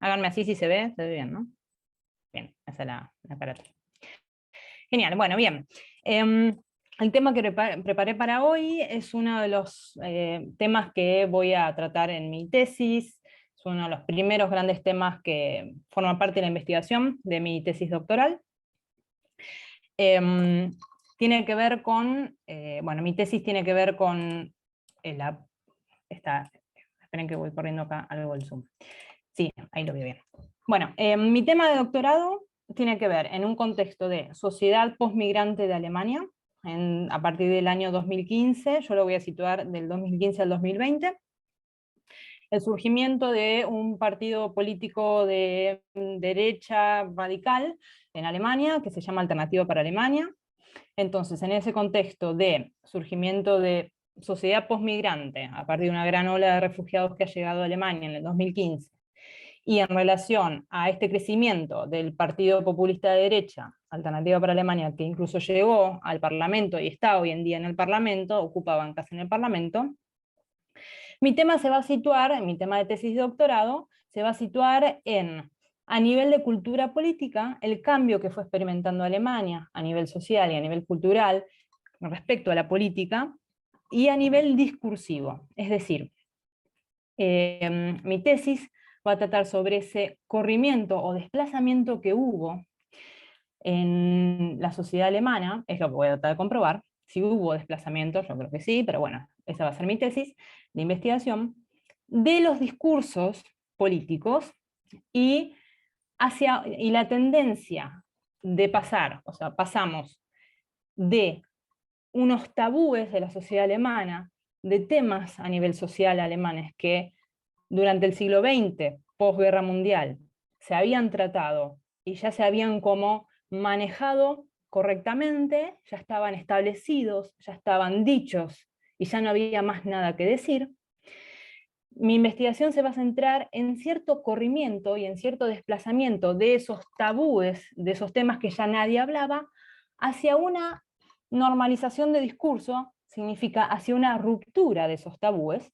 Háganme así si se ve bien, ¿no? Bien, esa es la carátula. Genial, bueno, bien. El tema que preparé para hoy es uno de los temas que voy a tratar en mi tesis. Es uno de los primeros grandes temas que forman parte de la investigación de mi tesis doctoral. Tiene que ver con, bueno, mi tesis tiene que ver con esperen que voy corriendo acá algo el Zoom. Sí, ahí lo veo bien. Bueno, mi tema de doctorado tiene que ver en un contexto de sociedad postmigrante de Alemania, a partir del año 2015, yo lo voy a situar del 2015 al 2020, el surgimiento de un partido político de derecha radical en Alemania, que se llama Alternativa para Alemania. Entonces, en ese contexto de surgimiento de sociedad postmigrante, a partir de una gran ola de refugiados que ha llegado a Alemania en el 2015, y en relación a este crecimiento del Partido Populista de Derecha, Alternativa para Alemania, que incluso llegó al Parlamento y está hoy en día en el Parlamento, ocupa bancas en el Parlamento, mi tema se va a situar, mi tema de tesis de doctorado, se va a situar en, a nivel de cultura política, el cambio que fue experimentando Alemania a nivel social y a nivel cultural respecto a la política, y a nivel discursivo. Es decir, mi tesis va a tratar sobre ese corrimiento o desplazamiento que hubo en la sociedad alemana, es lo que voy a tratar de comprobar, si hubo desplazamiento, yo creo que sí, pero bueno, esa va a ser mi tesis de investigación, de los discursos políticos y la tendencia de pasar, o sea, pasamos de unos tabúes de la sociedad alemana, de temas a nivel social alemanes que durante el siglo XX, posguerra mundial, se habían tratado y ya se habían como manejado correctamente, ya estaban establecidos, ya estaban dichos y ya no había más nada que decir. Mi investigación se va a centrar en cierto corrimiento y en cierto desplazamiento de esos tabúes, de esos temas que ya nadie hablaba, hacia una normalización de discurso, significa hacia una ruptura de esos tabúes,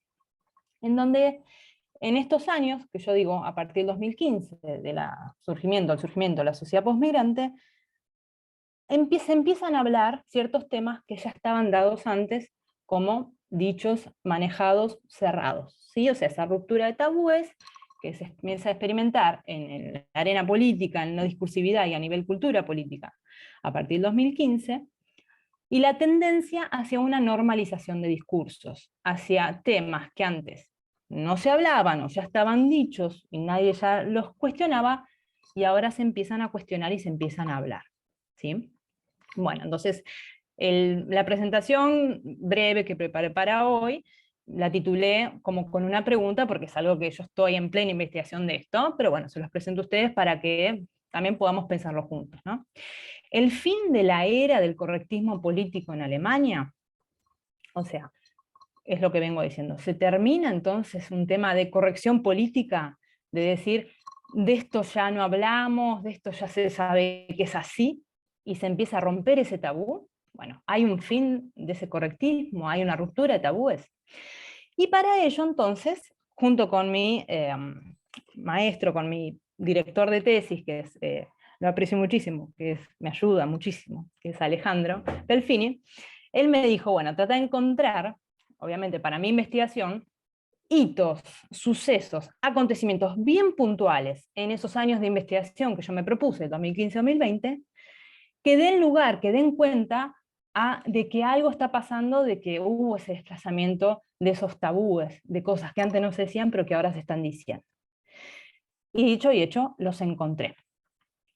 en donde en estos años, que yo digo a partir del 2015, del surgimiento de la sociedad postmigrante, empiezan a hablar ciertos temas que ya estaban dados antes como dichos, manejados, cerrados, ¿sí? O sea, esa ruptura de tabúes que se empieza a experimentar en la arena política, en la discursividad y a nivel cultura política a partir del 2015, y la tendencia hacia una normalización de discursos, hacia temas que antes no se hablaban o ya estaban dichos y nadie ya los cuestionaba, y ahora se empiezan a cuestionar y se empiezan a hablar, ¿sí? Bueno, entonces la presentación breve que preparé para hoy la titulé como con una pregunta, porque es algo que yo estoy en plena investigación de esto, pero bueno, se los presento a ustedes para que también podamos pensarlo juntos, ¿no? El fin de la era del correctismo político en Alemania, o sea, es lo que vengo diciendo, se termina entonces un tema de corrección política, de decir, de esto ya no hablamos, de esto ya se sabe que es así, y se empieza a romper ese tabú. Bueno, hay un fin de ese correctismo, hay una ruptura de tabúes. Y para ello entonces, junto con mi maestro, con mi director de tesis, que es, lo aprecio muchísimo, me ayuda muchísimo, que es Alejandro Delfini, él me dijo, bueno, trata de encontrar, obviamente para mi investigación, hitos, sucesos, acontecimientos bien puntuales en esos años de investigación que yo me propuse, 2015-2020, que den lugar, que den cuenta de que algo está pasando, de que hubo ese desplazamiento de esos tabúes, de cosas que antes no se decían pero que ahora se están diciendo. Y dicho y hecho, los encontré.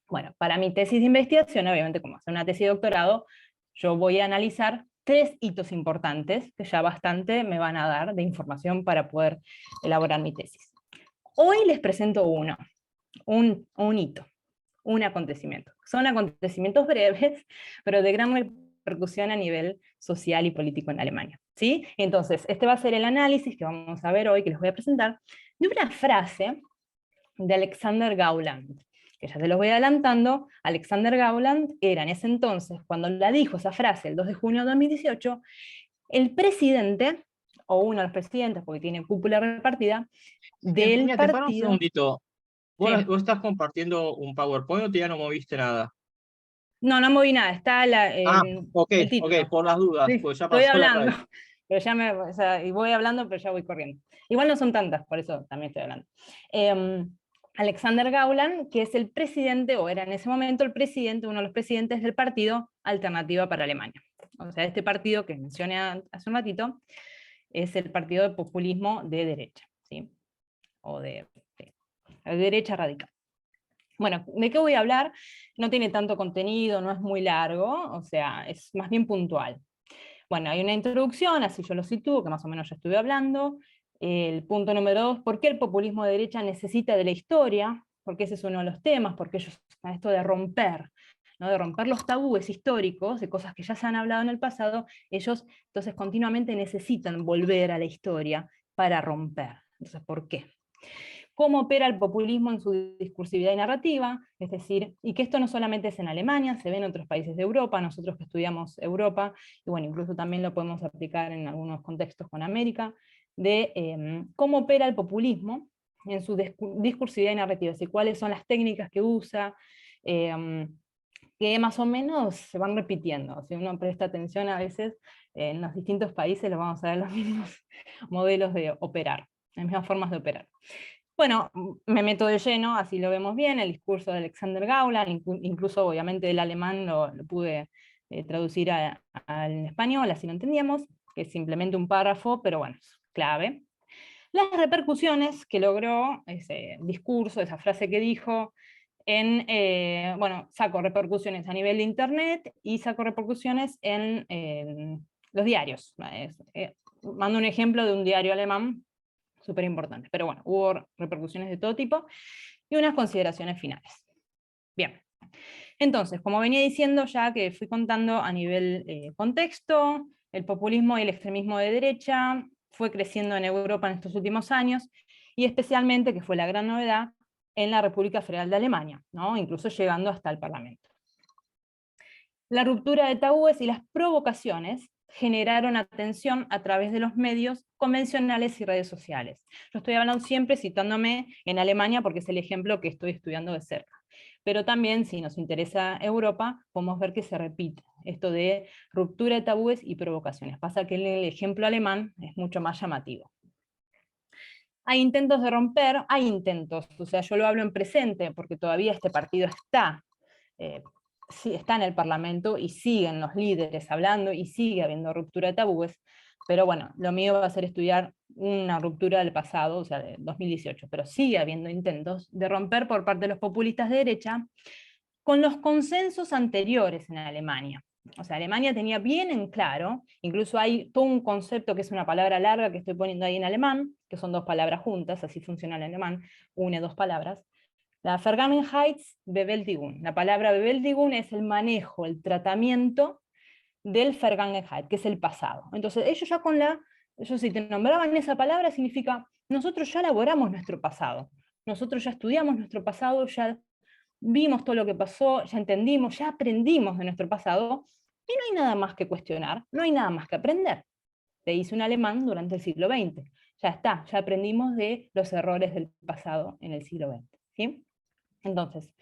Bueno, para mi tesis de investigación, obviamente como hacer una tesis de doctorado, yo voy a analizar 3 hitos importantes que ya bastante me van a dar de información para poder elaborar mi tesis. Hoy les presento un hito, un acontecimiento. Son acontecimientos breves, pero de gran repercusión a nivel social y político en Alemania, ¿sí? Entonces, este va a ser el análisis que vamos a ver hoy, que les voy a presentar, de una frase de Alexander Gauland, que ya se los voy adelantando. Alexander Gauland era en ese entonces, cuando la dijo esa frase, el 2 de junio de 2018, el presidente, o uno de los presidentes, porque tiene cúpula repartida, del Mira, te paro un partido. segundito. Sí. ¿Vos estás compartiendo un PowerPoint o ya no moviste nada? No, no moví nada, está Ah, ok, el ok, título. por las dudas, Sí, pues ya estoy pasó la hablando, raíz. pero ya o sea, y voy hablando, pero ya voy corriendo. Igual no son tantas, por eso también estoy hablando. Alexander Gauland, que es el presidente, o era en ese momento el presidente, uno de los presidentes del partido Alternativa para Alemania. O sea, este partido que mencioné hace un ratito es el partido de populismo de derecha, ¿sí? O sí, de derecha radical. Bueno, ¿de qué voy a hablar? No tiene tanto contenido, no es muy largo, o sea, es más bien puntual. Bueno, hay una introducción, así yo lo sitúo, que más o menos ya estuve hablando. El punto número 2, ¿por qué el populismo de derecha necesita de la historia? Porque ese es uno de los temas, porque ellos, esto de romper, ¿no? De romper los tabúes históricos, de cosas que ya se han hablado en el pasado, ellos entonces continuamente necesitan volver a la historia para romper. Entonces, ¿por qué? Cómo opera el populismo en su discursividad y narrativa, es decir, y que esto no solamente es en Alemania, se ve en otros países de Europa, nosotros que estudiamos Europa, y bueno, incluso también lo podemos aplicar en algunos contextos con América, de cómo opera el populismo en su discursividad y narrativa, es decir, cuáles son las técnicas que usa, que más o menos se van repitiendo. Si uno presta atención a veces, en los distintos países los vamos a ver los mismos modelos de operar, las mismas formas de operar. Bueno, me meto de lleno, así lo vemos bien, el discurso de Alexander Gauland, incluso obviamente el alemán lo pude traducir al español, así lo entendíamos, que es simplemente un párrafo, pero bueno, es clave. Las repercusiones que logró ese discurso, esa frase que dijo, bueno, saco repercusiones a nivel de internet y saco repercusiones en los diarios. Mando un ejemplo de un diario alemán súper importante. Pero bueno, hubo repercusiones de todo tipo y unas consideraciones finales. Bien, entonces, como venía diciendo ya que fui contando a nivel contexto, el populismo y el extremismo de derecha fue creciendo en Europa en estos últimos años, y especialmente, que fue la gran novedad, en la República Federal de Alemania, ¿no? Incluso llegando hasta el Parlamento. La ruptura de tabúes y las provocaciones generaron atención a través de los medios convencionales y redes sociales. Yo estoy hablando siempre citándome en Alemania porque es el ejemplo que estoy estudiando de cerca. Pero también, si nos interesa Europa, podemos ver que se repite esto de ruptura de tabúes y provocaciones. Pasa que el ejemplo alemán es mucho más llamativo. Hay intentos de romper, hay intentos, o sea, yo lo hablo en presente porque todavía este partido está sí, está en el Parlamento y siguen los líderes hablando y sigue habiendo ruptura de tabúes, pero bueno, lo mío va a ser estudiar una ruptura del pasado, o sea, de 2018, pero sigue habiendo intentos de romper por parte de los populistas de derecha con los consensos anteriores en Alemania. O sea, Alemania tenía bien en claro, incluso hay todo un concepto que es una palabra larga que estoy poniendo ahí en alemán, que son dos palabras juntas, así funciona el alemán, une dos palabras, la Vergangenheitsbewältigung. La palabra Bewältigung es el manejo, el tratamiento del Vergangenheit, que es el pasado. Entonces, ellos si te nombraban esa palabra, significa, nosotros ya elaboramos nuestro pasado, nosotros ya estudiamos nuestro pasado, ya vimos todo lo que pasó, ya entendimos, ya aprendimos de nuestro pasado, y no hay nada más que cuestionar, no hay nada más que aprender. Te dice un alemán durante el siglo XX. Ya está, ya aprendimos de los errores del pasado en el siglo XX. ¿Sí? Entonces,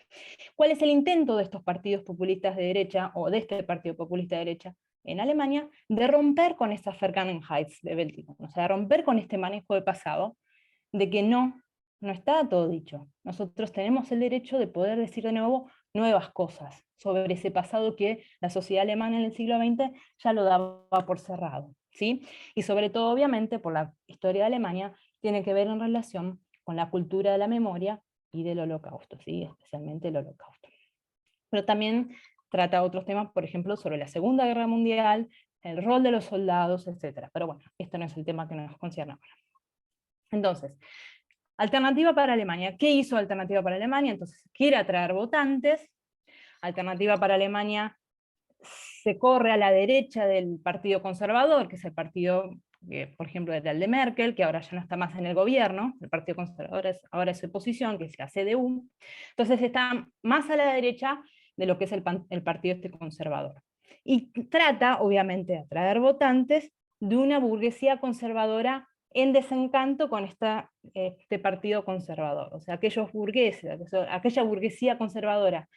¿cuál es el intento de estos partidos populistas de derecha, o de este partido populista de derecha en Alemania, de romper con esta Vergangenheitsbewältigung, o sea, de romper con este manejo de pasado, de que no está todo dicho. Nosotros tenemos el derecho de poder decir de nuevo nuevas cosas sobre ese pasado que la sociedad alemana en el siglo XX ya lo daba por cerrado, ¿sí? Y sobre todo, obviamente, por la historia de Alemania, tiene que ver en relación con la cultura de la memoria y del holocausto, ¿sí? Especialmente el holocausto. Pero también trata otros temas, por ejemplo, sobre la Segunda Guerra Mundial, el rol de los soldados, etc. Pero bueno, este no es el tema que nos concierne ahora. Entonces, Alternativa para Alemania. ¿Qué hizo Alternativa para Alemania? Entonces, quiere atraer votantes. Alternativa para Alemania se corre a la derecha del Partido Conservador, que es el partido, por ejemplo, de Merkel, que ahora ya no está más en el gobierno. El Partido Conservador ahora es oposición, que es la CDU. Entonces está más a la derecha de lo que es el partido este conservador. Y trata, obviamente, de atraer votantes de una burguesía conservadora en desencanto con este partido conservador. O sea, aquellos burgueses, aquella burguesía conservadora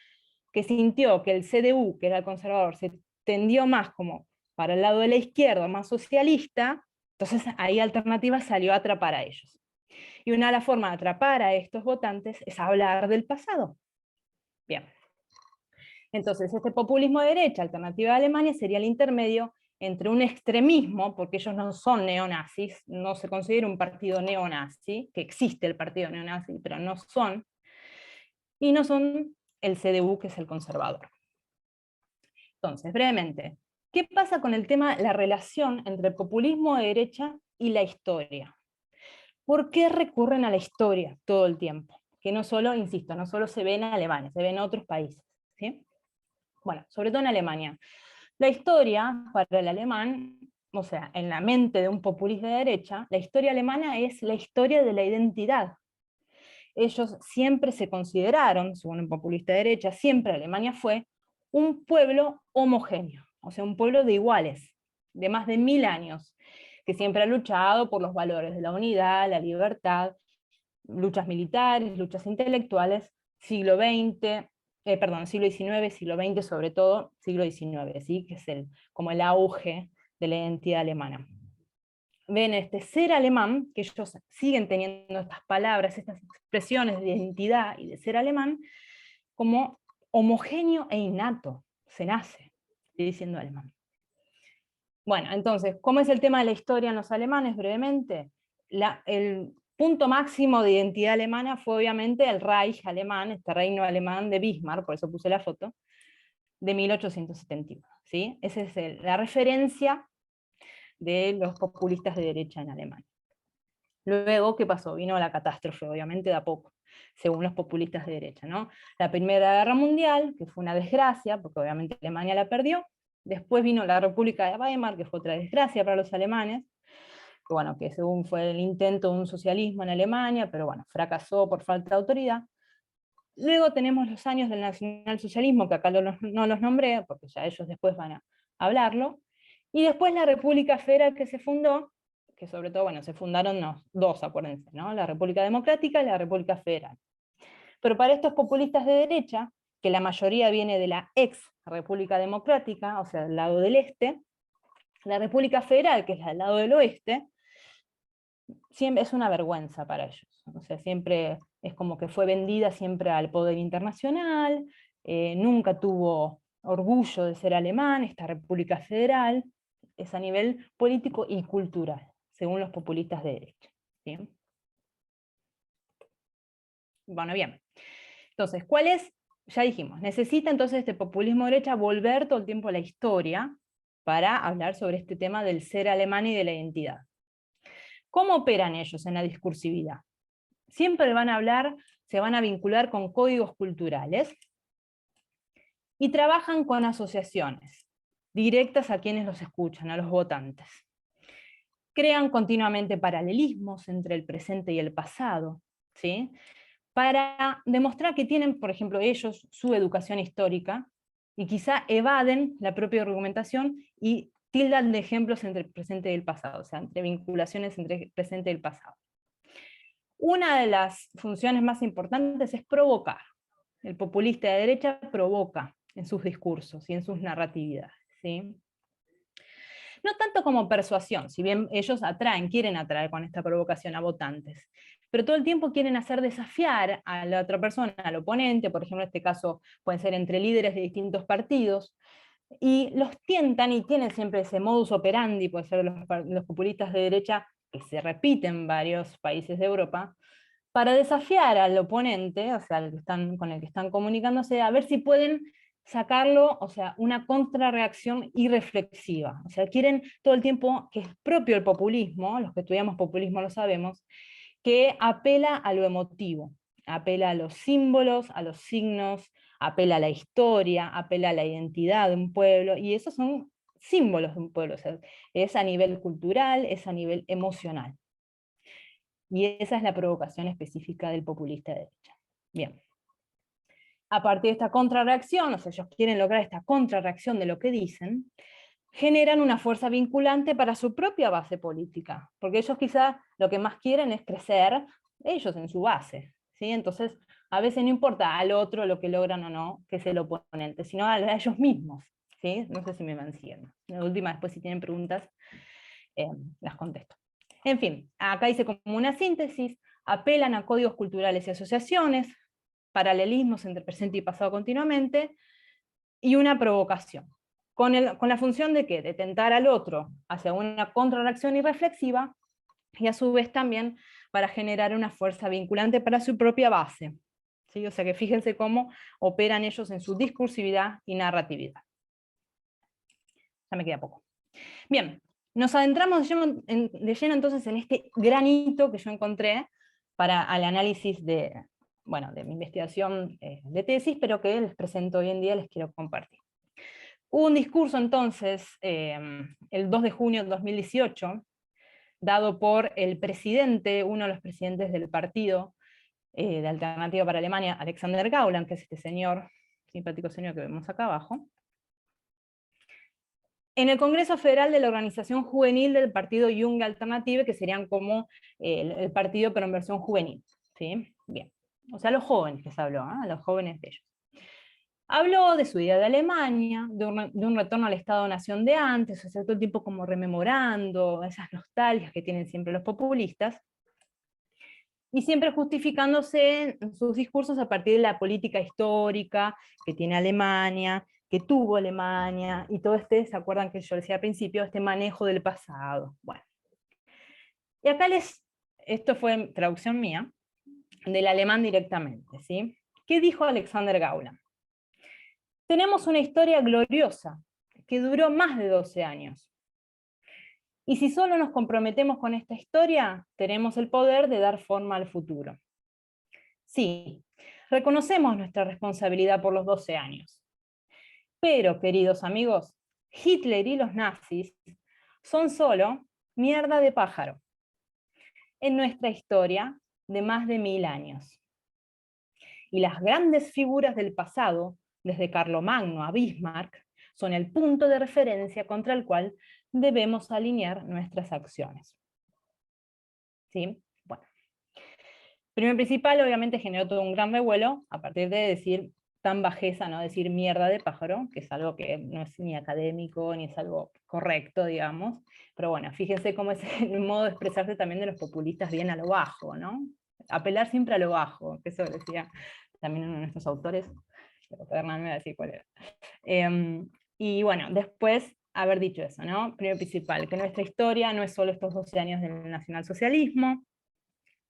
que sintió que el CDU, que era el conservador, se tendió más como para el lado de la izquierda, más socialista, entonces ahí Alternativa salió a atrapar a ellos. Y una de las formas de atrapar a estos votantes es hablar del pasado. Bien. Entonces, este populismo de derecha, Alternativa de Alemania, sería el intermedio entre un extremismo, porque ellos no son neonazis, no se considera un partido neonazi, que existe el partido neonazi, pero no son, y no son el CDU, que es el conservador. Entonces, brevemente, ¿qué pasa con el tema, la relación entre el populismo de derecha y la historia? ¿Por qué recurren a la historia todo el tiempo? Que no solo, insisto, no solo se ve en Alemania, se ve en otros países, ¿sí? Bueno, sobre todo en Alemania. La historia, para el alemán, o sea, en la mente de un populista de derecha, la historia alemana es la historia de la identidad. Ellos siempre se consideraron, según un populista de derecha, siempre Alemania fue un pueblo homogéneo, o sea, un pueblo de iguales, de más de 1000 años, que siempre ha luchado por los valores de la unidad, la libertad, luchas militares, luchas intelectuales, siglo XIX, siglo XIX, siglo XX, sobre todo siglo XIX, ¿sí? Que es como el auge de la identidad alemana. Ven este ser alemán, que ellos siguen teniendo estas palabras, estas expresiones de identidad y de ser alemán, como homogéneo e innato, se nace, sigue siendo alemán. Bueno, entonces, ¿cómo es el tema de la historia en los alemanes? Brevemente, el punto máximo de identidad alemana fue obviamente el Reich alemán, este reino alemán de Bismarck, por eso puse la foto, de 1871. ¿sí? Esa es la referencia de los populistas de derecha en Alemania. Luego, ¿qué pasó? Vino la catástrofe, obviamente, de a poco, según los populistas de derecha, ¿no? La Primera Guerra Mundial, que fue una desgracia, porque obviamente Alemania la perdió. Después vino la República de Weimar, que fue otra desgracia para los alemanes, que, bueno, que según fue el intento de un socialismo en Alemania, pero bueno, fracasó por falta de autoridad. Luego tenemos los años del nacionalsocialismo, que acá no los nombré, porque ya ellos después van a hablarlo. Y después la República Federal que se fundó, que sobre todo, bueno, se fundaron dos, acuérdense, ¿no? La República Democrática y la República Federal. Pero para estos populistas de derecha, que la mayoría viene de la ex República Democrática, o sea, del lado del este, la República Federal, que es del lado del oeste, siempre es una vergüenza para ellos. O sea, siempre es como que fue vendida siempre al poder internacional, nunca tuvo orgullo de ser alemán, esta República Federal, es a nivel político y cultural, según los populistas de derecha. ¿Sí? Bueno, bien. Entonces, ¿cuál es? Ya dijimos, necesita entonces este populismo de derecha volver todo el tiempo a la historia para hablar sobre este tema del ser alemán y de la identidad. ¿Cómo operan ellos en la discursividad? Siempre van a hablar, se van a vincular con códigos culturales y trabajan con asociaciones directas a quienes los escuchan, a los votantes. Crean continuamente paralelismos entre el presente y el pasado, ¿sí? Para demostrar que tienen, por ejemplo, ellos su educación histórica y quizá evaden la propia argumentación y tildan de ejemplos entre el presente y el pasado, o sea, entre vinculaciones entre el presente y el pasado. Una de las funciones más importantes es provocar. El populista de derecha provoca en sus discursos y en sus narratividades, ¿sí? No tanto como persuasión, si bien ellos quieren atraer con esta provocación a votantes, pero todo el tiempo quieren hacer desafiar a la otra persona, al oponente, por ejemplo en este caso pueden ser entre líderes de distintos partidos, y los tientan y tienen siempre ese modus operandi, puede ser los populistas de derecha, que se repiten en varios países de Europa, para desafiar al oponente, o sea, con el que están comunicándose, a ver si pueden sacarlo, o sea, una contrarreacción irreflexiva. O sea, quieren todo el tiempo, que es propio el populismo, los que estudiamos populismo lo sabemos, que apela a lo emotivo, apela a los símbolos, a los signos, apela a la historia, apela a la identidad de un pueblo, y esos son símbolos de un pueblo, o sea, es a nivel cultural, es a nivel emocional. Y esa es la provocación específica del populista de derecha. Bien. A partir de esta contrarreacción, o sea, ellos quieren lograr esta contrarreacción de lo que dicen, generan una fuerza vinculante para su propia base política, porque ellos quizá lo que más quieren es crecer ellos en su base, ¿sí? Entonces, a veces no importa al otro lo que logran o no, que es el oponente, sino a ellos mismos, ¿sí? No sé si me van siguiendo. La última, después si tienen preguntas, las contesto. En fin, acá dice como una síntesis, apelan a códigos culturales y asociaciones, paralelismos entre presente y pasado continuamente, y una provocación. Con la función de ¿qué? De tentar al otro hacia una contrarreacción irreflexiva, y a su vez también para generar una fuerza vinculante para su propia base. ¿Sí? O sea que fíjense cómo operan ellos en su discursividad y narratividad. Ya me queda poco. Bien, nos adentramos de lleno entonces en este granito que yo encontré para el análisis de, bueno, de mi investigación de tesis, pero que les presento hoy en día, les quiero compartir. Hubo un discurso entonces, el 2 de junio de 2018, dado por el presidente, uno de los presidentes del partido de Alternativa para Alemania, Alexander Gauland, que es este señor, simpático señor que vemos acá abajo, en el Congreso Federal de la Organización Juvenil del Partido Junge Alternative, que serían como el partido pero en versión juvenil. ¿Sí? Bien. O sea, los jóvenes que se habló, los jóvenes de ellos. Habló de su idea de Alemania, de un retorno al Estado-Nación de antes, o sea, todo el tiempo como rememorando esas nostalgias que tienen siempre los populistas, y siempre justificándose en sus discursos a partir de la política histórica que tiene Alemania, que tuvo Alemania, y todo ¿se acuerdan que yo decía al principio? Este manejo del pasado. Bueno. Y acá esto fue traducción mía, del alemán directamente, ¿sí? ¿Qué dijo Alexander Gauland? Tenemos una historia gloriosa, que duró más de 12 años. Y si solo nos comprometemos con esta historia, tenemos el poder de dar forma al futuro. Sí, reconocemos nuestra responsabilidad por los 12 años. Pero, queridos amigos, Hitler y los nazis son solo mierda de pájaro en nuestra historia de más de 1000 años. Y las grandes figuras del pasado, desde Carlomagno a Bismarck, son el punto de referencia contra el cual debemos alinear nuestras acciones. ¿Sí? Bueno. Primer principal, obviamente, generó todo un gran revuelo a partir de decir tan bajeza, ¿no? Decir mierda de pájaro, que es algo que no es ni académico, ni es algo correcto, digamos. Pero bueno, fíjense cómo es el modo de expresarse también de los populistas bien a lo bajo, ¿no? Apelar siempre a lo bajo, que eso decía también uno de nuestros autores, Hernán me va a decir cuál era. Y bueno, después haber dicho eso, ¿no? Primero principal, que nuestra historia no es solo estos 12 años del nacionalsocialismo,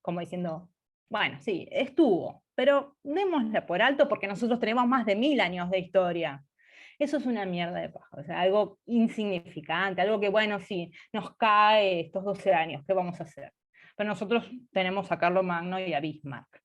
como diciendo, bueno, sí, estuvo, pero démosla por alto porque nosotros tenemos más de 1000 años de historia. Eso es una mierda de paja, o sea, algo insignificante, algo que, bueno, sí, nos cae estos 12 años, ¿qué vamos a hacer? Pero nosotros tenemos a Carlomagno y a Bismarck.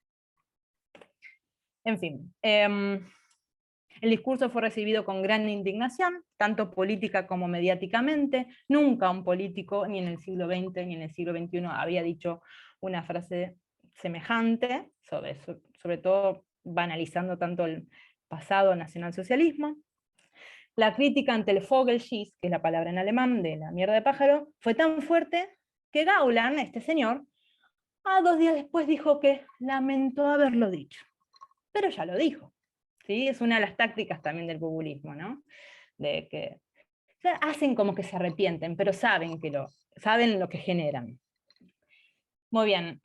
En fin, el discurso fue recibido con gran indignación, tanto política como mediáticamente. Nunca un político, ni en el siglo XX ni en el siglo XXI, había dicho una frase semejante, sobre todo banalizando tanto el pasado nacionalsocialismo. La crítica ante el Vogelschiss, que es la palabra en alemán de la mierda de pájaro, fue tan fuerte que Gauland, este señor, a 2 días después dijo que lamentó haberlo dicho. Pero ya lo dijo. ¿Sí? Es una de las tácticas también del populismo, ¿no? De que hacen como que se arrepienten, pero saben lo que generan. Muy bien,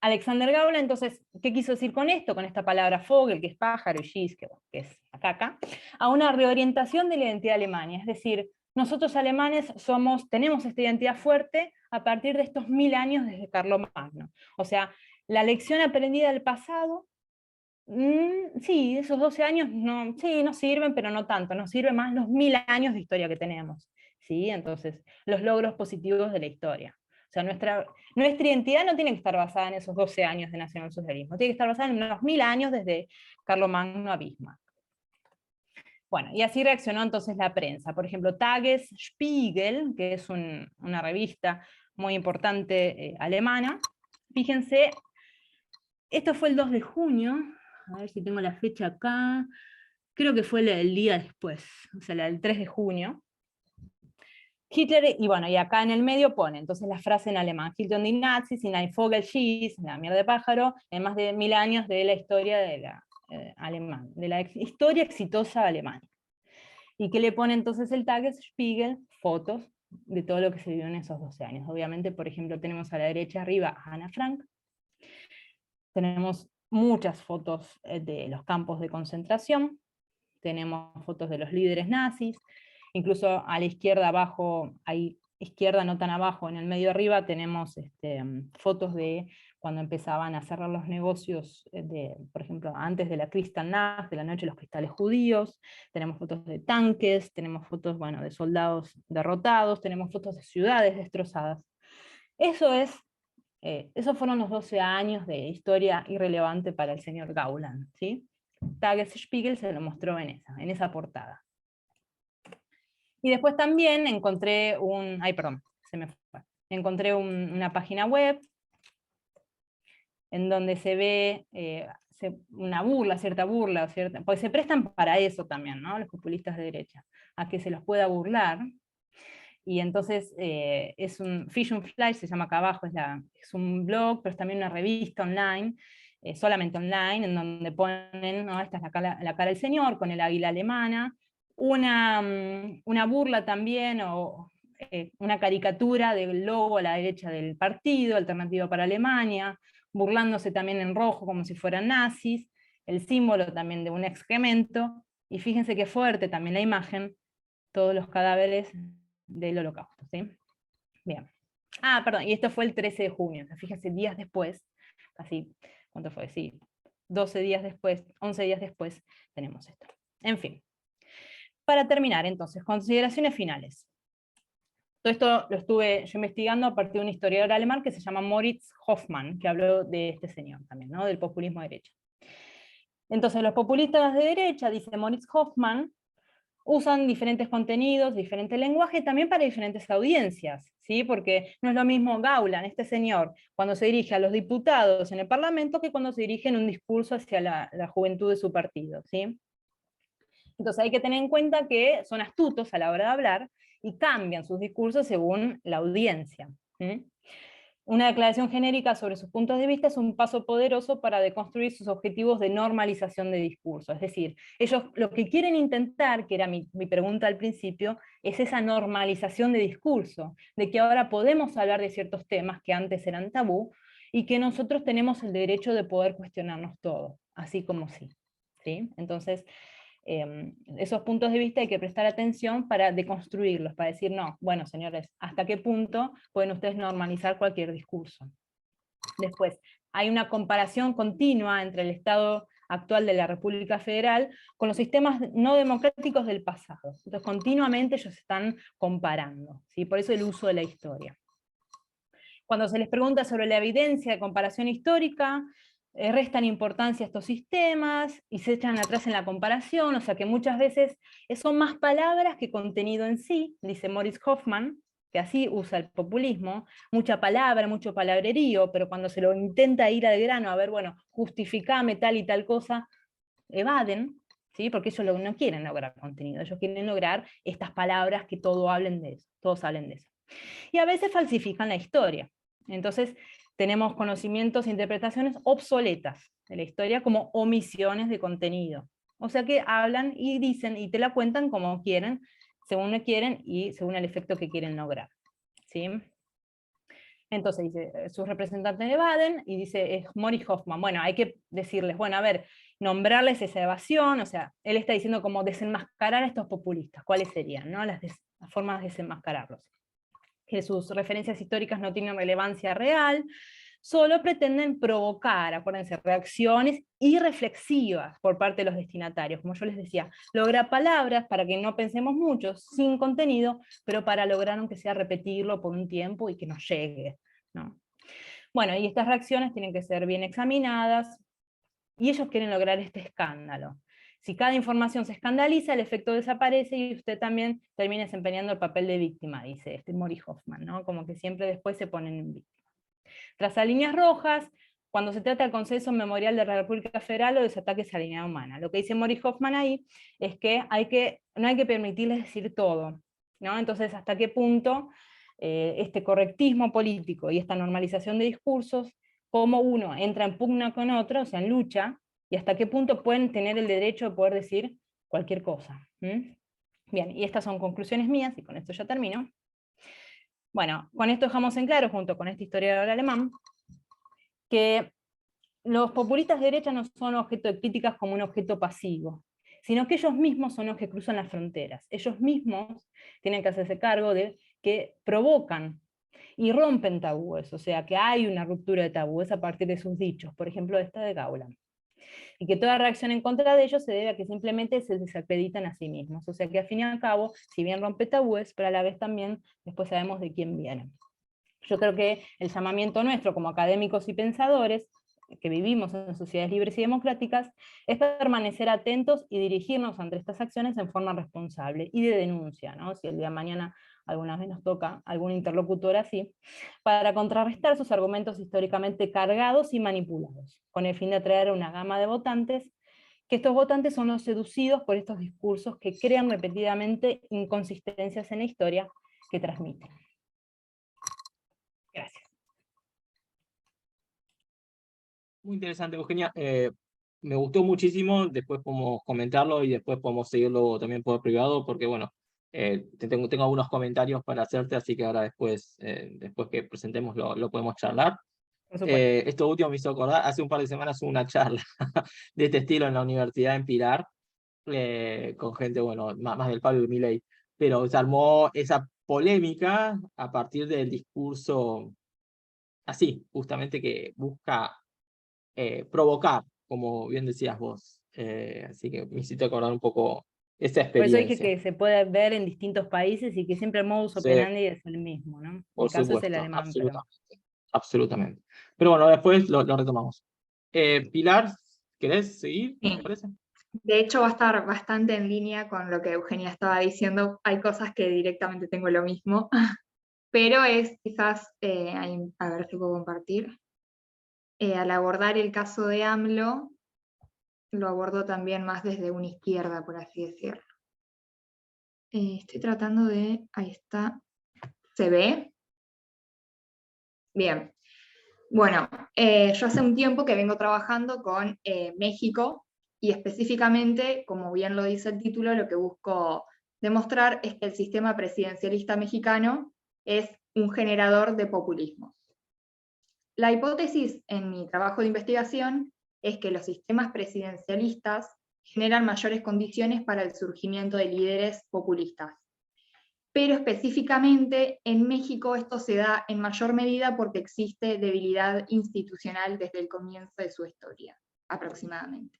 Alexander Gauland, entonces, ¿qué quiso decir con esto? Con esta palabra Vogel, que es pájaro, y Schiss, que es la caca, a una reorientación de la identidad alemana, es decir, nosotros alemanes tenemos esta identidad fuerte a partir de estos 1000 años desde Carlomagno. O sea, la lección aprendida del pasado, sí, esos 12 años no sirven, pero no tanto, nos sirven más los 1000 años de historia que tenemos. ¿Sí? Entonces, los logros positivos de la historia. O sea, nuestra identidad no tiene que estar basada en esos 12 años de nacionalsocialismo, tiene que estar basada en unos 1000 años desde Carlomagno a Bismarck. Bueno, y así reaccionó entonces la prensa. Por ejemplo, Tagesspiegel, que es una revista muy importante alemana, fíjense, esto fue el 2 de junio, a ver si tengo la fecha acá, creo que fue el día después, o sea, el 3 de junio, Hitler, y bueno, y acá en el medio pone entonces la frase en alemán, Hitler die Nazis, in ein Vogelschiss, la mierda de pájaro, en más de 1000 años de la historia de la de la historia exitosa de Alemania. Y que le pone entonces el Tagesspiegel, fotos de todo lo que se vivió en esos 12 años. Obviamente, por ejemplo, tenemos a la derecha arriba a Ana Frank, tenemos muchas fotos de los campos de concentración, tenemos fotos de los líderes nazis, incluso a la izquierda abajo, ahí izquierda no tan abajo, en el medio arriba tenemos fotos de cuando empezaban a cerrar los negocios, por ejemplo, antes de la Kristallnacht, de la noche de los cristales judíos, tenemos fotos de tanques, tenemos fotos, bueno, de soldados derrotados, tenemos fotos de ciudades destrozadas. Esos fueron los 12 años de historia irrelevante para el señor Gauland, ¿sí? Tagesspiegel se lo mostró en esa portada. Y después también encontré encontré una página web en donde se ve una burla, porque se prestan para eso también, ¿no? Los populistas de derecha, a que se los pueda burlar. Y entonces es un Fish and Fly, se llama acá abajo, es un blog, pero es también una revista online, solamente online, en donde ponen, ¿no? Esta es la cara del señor, con el águila alemana, una burla también, o una caricatura del logo a la derecha del partido, Alternativa para Alemania, burlándose también en rojo como si fueran nazis, el símbolo también de un excremento, y fíjense qué fuerte también la imagen, todos los cadáveres del Holocausto, ¿sí? Bien. Perdón, y esto fue el 13 de junio, fíjense, días después, casi, ¿cuánto fue? Sí, 12 días después, 11 días después, tenemos esto. En fin. Para terminar, entonces, consideraciones finales. Todo esto lo estuve yo investigando a partir de un historiador alemán que se llama Moritz Hoffmann, que habló de este señor también, ¿no? Del populismo de derecha. Entonces, los populistas de derecha, dice Moritz Hoffmann, usan diferentes contenidos, diferente lenguaje, también para diferentes audiencias, ¿sí? Porque no es lo mismo Gauland, este señor, cuando se dirige a los diputados en el Parlamento, que cuando se dirige en un discurso hacia la juventud de su partido, ¿sí? Entonces hay que tener en cuenta que son astutos a la hora de hablar y cambian sus discursos según la audiencia. Una declaración genérica sobre sus puntos de vista es un paso poderoso para deconstruir sus objetivos de normalización de discurso. Es decir, ellos lo que quieren intentar, que era mi pregunta al principio, es esa normalización de discurso, de que ahora podemos hablar de ciertos temas que antes eran tabú, y que nosotros tenemos el derecho de poder cuestionarnos todo, así como sí. ¿Sí? Entonces, esos puntos de vista hay que prestar atención para deconstruirlos, para decir, no, bueno, señores, ¿hasta qué punto pueden ustedes normalizar cualquier discurso? Después, hay una comparación continua entre el Estado actual de la República Federal con los sistemas no democráticos del pasado. Entonces, continuamente ellos están comparando, ¿sí? Por eso el uso de la historia. Cuando se les pregunta sobre la evidencia de comparación histórica, restan importancia a estos sistemas y se echan atrás en la comparación, o sea que muchas veces son más palabras que contenido en sí, dice Moritz Hoffmann, que así usa el populismo, mucha palabra, mucho palabrerío, pero cuando se lo intenta ir al grano, a ver, bueno, justificame tal y tal cosa, evaden, ¿sí? Porque ellos no quieren lograr contenido, ellos quieren lograr estas palabras que todos hablen de eso. Y a veces falsifican la historia. Entonces, tenemos conocimientos e interpretaciones obsoletas de la historia como omisiones de contenido. O sea que hablan y dicen y te la cuentan como quieren, según lo quieren y según el efecto que quieren lograr. ¿Sí? Entonces dice, sus representantes evaden, y dice Moritz Hoffmann, bueno, hay que decirles, bueno, a ver, nombrarles esa evasión, o sea, él está diciendo como desenmascarar a estos populistas, ¿cuáles serían, no? Las formas de desenmascararlos. Que sus referencias históricas no tienen relevancia real, solo pretenden provocar, acuérdense, reacciones irreflexivas por parte de los destinatarios, como yo les decía, logra palabras para que no pensemos mucho, sin contenido, pero para lograr aunque sea repetirlo por un tiempo y que nos llegue, ¿no? Bueno, y estas reacciones tienen que ser bien examinadas, y ellos quieren lograr este escándalo. Si cada información se escandaliza, el efecto desaparece y usted también termina desempeñando el papel de víctima, dice Moritz Hoffmann, ¿no? Como que siempre después se ponen en víctima. Traza líneas rojas, cuando se trata del consenso memorial de la República Federal o de los ataques a la dignidad humana. Lo que dice Moritz Hoffmann ahí es que no hay que permitirles decir todo, ¿no? Entonces, ¿hasta qué punto este correctismo político y esta normalización de discursos, cómo uno entra en pugna con otro, o sea, en lucha, y hasta qué punto pueden tener el derecho de poder decir cualquier cosa? Bien, y estas son conclusiones mías, y con esto ya termino. Bueno, con esto dejamos en claro, junto con este historiador alemán, que los populistas de derecha no son objeto de críticas como un objeto pasivo, sino que ellos mismos son los que cruzan las fronteras. Ellos mismos tienen que hacerse cargo de que provocan y rompen tabúes, o sea, que hay una ruptura de tabúes a partir de sus dichos, por ejemplo, esta de Gauland. Y que toda reacción en contra de ellos se debe a que simplemente se desacreditan a sí mismos. O sea que al fin y al cabo, si bien rompe tabúes, pero a la vez también después sabemos de quién vienen. Yo creo que el llamamiento nuestro como académicos y pensadores, que vivimos en sociedades libres y democráticas, es permanecer atentos y dirigirnos ante estas acciones en forma responsable y de denuncia, ¿no? Si el día de mañana alguna vez nos toca algún interlocutor así, para contrarrestar sus argumentos históricamente cargados y manipulados, con el fin de atraer a una gama de votantes, que estos votantes son los seducidos por estos discursos que crean repetidamente inconsistencias en la historia que transmiten. Gracias. Muy interesante, Eugenia. Me gustó muchísimo, después podemos comentarlo y después podemos seguirlo también por privado, porque bueno, tengo algunos comentarios para hacerte, así que ahora después que presentemos lo podemos charlar. Por supuesto. Esto último me hizo acordar, hace un par de semanas hubo una charla de este estilo en la universidad en Pilar, con gente, bueno, más del palo de Milei, pero se armó esa polémica a partir del discurso así, justamente que busca provocar, como bien decías vos. Así que me hiciste acordar un poco esa Por eso dije experiencia. que se puede ver en distintos países y que siempre el modus Sí, operandi es el mismo, ¿no? por Mi caso es el supuesto, alemán, pero... absolutamente. Absolutamente. Pero bueno, después lo retomamos. Pilar, ¿querés seguir? Sí. ¿Te parece? De hecho, va a estar bastante en línea con lo que Eugenia estaba diciendo. Hay cosas que directamente tengo lo mismo, pero es quizás, a ver si puedo compartir. Al abordar el caso de AMLO, lo abordo también más desde una izquierda, por así decirlo. Estoy tratando de... Ahí está. ¿Se ve? Bien. Bueno, yo hace un tiempo que vengo trabajando con México y específicamente, como bien lo dice el título, lo que busco demostrar es que el sistema presidencialista mexicano es un generador de populismos. La hipótesis en mi trabajo de investigación es que los sistemas presidencialistas generan mayores condiciones para el surgimiento de líderes populistas. Pero específicamente en México esto se da en mayor medida porque existe debilidad institucional desde el comienzo de su historia, aproximadamente.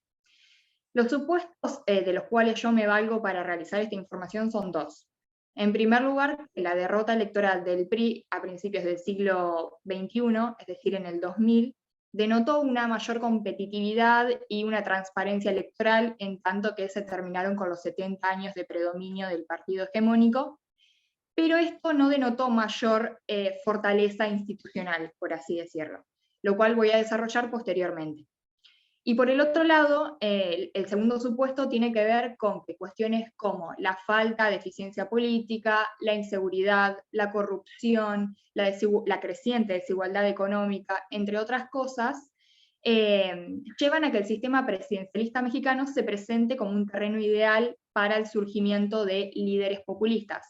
Los supuestos de los cuales yo me valgo para realizar esta información son dos. En primer lugar, la derrota electoral del PRI a principios del siglo XXI, es decir, en el 2000, denotó una mayor competitividad y una transparencia electoral, en tanto que se terminaron con los 70 años de predominio del partido hegemónico, pero esto no denotó mayor fortaleza institucional, por así decirlo, lo cual voy a desarrollar posteriormente. Y por el otro lado, el segundo supuesto tiene que ver con que cuestiones como la falta de eficiencia política, la inseguridad, la corrupción, la creciente desigualdad económica, entre otras cosas, llevan a que el sistema presidencialista mexicano se presente como un terreno ideal para el surgimiento de líderes populistas.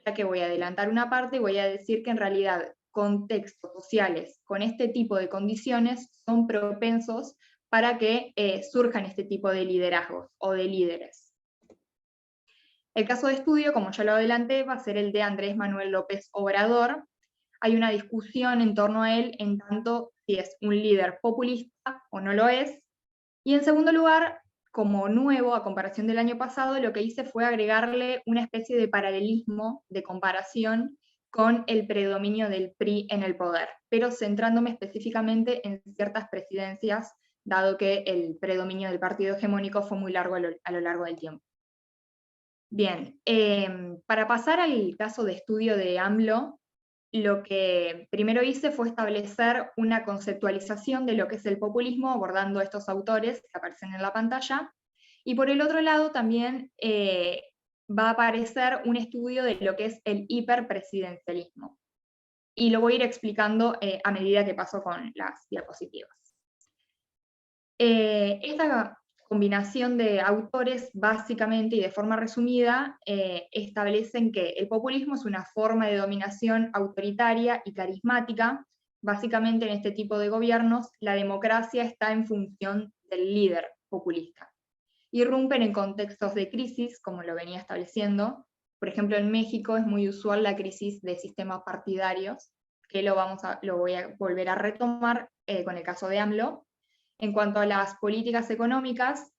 Ya que voy a adelantar una parte y voy a decir que en realidad contextos sociales con este tipo de condiciones son propensos para que surjan este tipo de liderazgos o de líderes. El caso de estudio, como ya lo adelanté, va a ser el de Andrés Manuel López Obrador. Hay una discusión en torno a él en tanto si es un líder populista o no lo es. Y en segundo lugar, como nuevo, a comparación del año pasado, lo que hice fue agregarle una especie de paralelismo, de comparación con el predominio del PRI en el poder, pero centrándome específicamente en ciertas presidencias, dado que el predominio del partido hegemónico fue muy largo a lo largo del tiempo. Bien, para pasar al caso de estudio de AMLO, lo que primero hice fue establecer una conceptualización de lo que es el populismo, abordando estos autores que aparecen en la pantalla, y por el otro lado también va a aparecer un estudio de lo que es el hiperpresidencialismo. Y lo voy a ir explicando a medida que paso con las diapositivas. Esta combinación de autores, básicamente y de forma resumida, establecen que el populismo es una forma de dominación autoritaria y carismática. Básicamente en este tipo de gobiernos, la democracia está en función del líder populista. Irrumpen en contextos de crisis, como lo venía estableciendo. Por ejemplo, en México es muy usual la crisis de sistemas partidarios, que lo voy a volver a retomar con el caso de AMLO. En cuanto a las políticas económicas,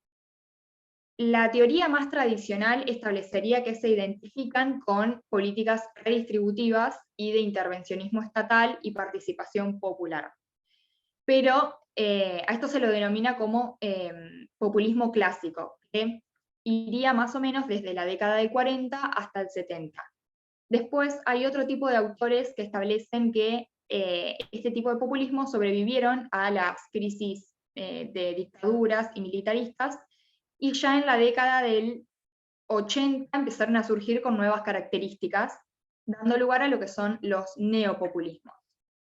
la teoría más tradicional establecería que se identifican con políticas redistributivas y de intervencionismo estatal y participación popular. Pero a esto se lo denomina como populismo clásico, que iría más o menos desde la década del 40 hasta el 70. Después hay otro tipo de autores que establecen que este tipo de populismo sobrevivieron a las crisis de dictaduras y militaristas, y ya en la década del 80 empezaron a surgir con nuevas características, dando lugar a lo que son los neopopulismos.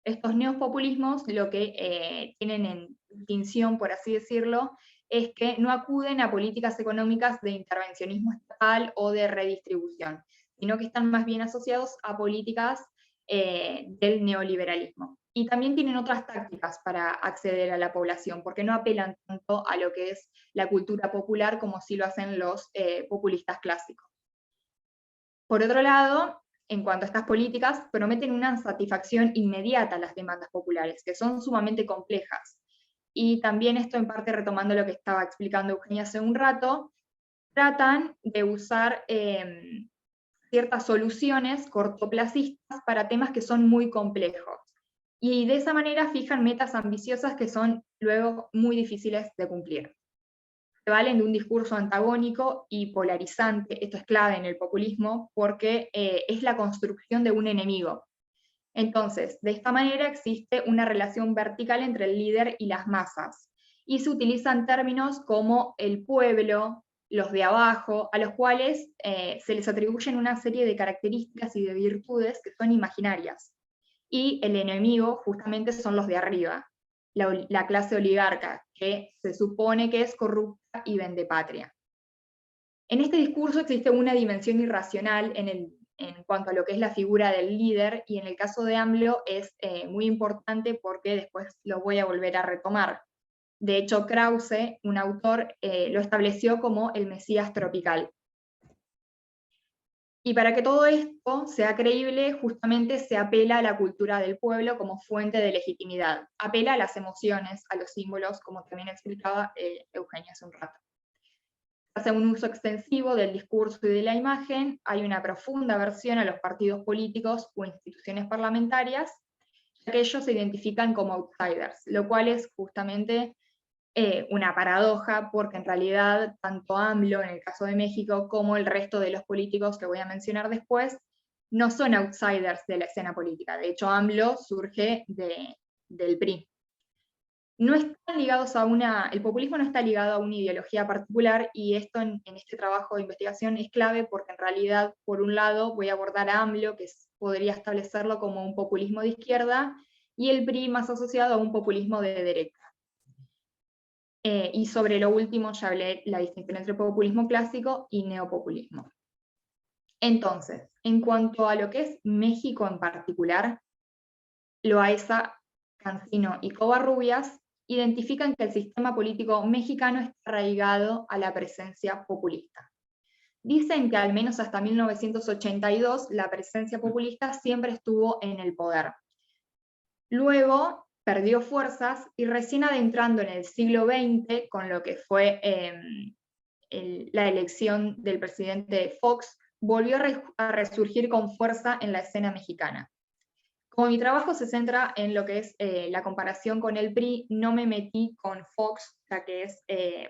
Estos neopopulismos lo que tienen en distinción, por así decirlo, es que no acuden a políticas económicas de intervencionismo estatal o de redistribución, sino que están más bien asociados a políticas del neoliberalismo. Y también tienen otras tácticas para acceder a la población, porque no apelan tanto a lo que es la cultura popular como sí lo hacen los populistas clásicos. Por otro lado, en cuanto a estas políticas, prometen una satisfacción inmediata a las demandas populares, que son sumamente complejas. Y también esto, en parte retomando lo que estaba explicando Eugenia hace un rato, tratan de usar ciertas soluciones cortoplacistas para temas que son muy complejos. Y de esa manera fijan metas ambiciosas que son luego muy difíciles de cumplir. Se valen de un discurso antagónico y polarizante. Esto es clave en el populismo porque es la construcción de un enemigo. Entonces, de esta manera existe una relación vertical entre el líder y las masas, y se utilizan términos como el pueblo, los de abajo, a los cuales se les atribuyen una serie de características y de virtudes que son imaginarias. Y el enemigo justamente son los de arriba, la clase oligarca, que se supone que es corrupta y vendepatria. En este discurso existe una dimensión irracional en cuanto a lo que es la figura del líder, y en el caso de AMLO es muy importante porque después lo voy a volver a retomar. De hecho, Krause, un autor, lo estableció como el Mesías tropical. Y para que todo esto sea creíble, justamente se apela a la cultura del pueblo como fuente de legitimidad. Apela a las emociones, a los símbolos, como también explicaba Eugenia hace un rato. Hace un uso extensivo del discurso y de la imagen, hay una profunda aversión a los partidos políticos o instituciones parlamentarias, ya que ellos se identifican como outsiders, lo cual es justamente una paradoja, porque en realidad tanto AMLO, en el caso de México, como el resto de los políticos que voy a mencionar después, no son outsiders de la escena política. De hecho, AMLO surge del PRI. No están ligados el populismo no está ligado a una ideología particular, y esto en este trabajo de investigación es clave porque en realidad, por un lado, voy a abordar a AMLO, que podría establecerlo como un populismo de izquierda, y el PRI más asociado a un populismo de derecha. Y sobre lo último ya hablé la distinción entre populismo clásico y neopopulismo. Entonces, en cuanto a lo que es México en particular, Loaesa, Cancino y Covarrubias identifican que el sistema político mexicano está arraigado a la presencia populista. Dicen que al menos hasta 1982 la presencia populista siempre estuvo en el poder. Luego perdió fuerzas y recién adentrando en el siglo XX, con lo que fue la elección del presidente Fox, volvió a resurgir con fuerza en la escena mexicana. Como mi trabajo se centra en lo que es la comparación con el PRI, no me metí con Fox, ya que es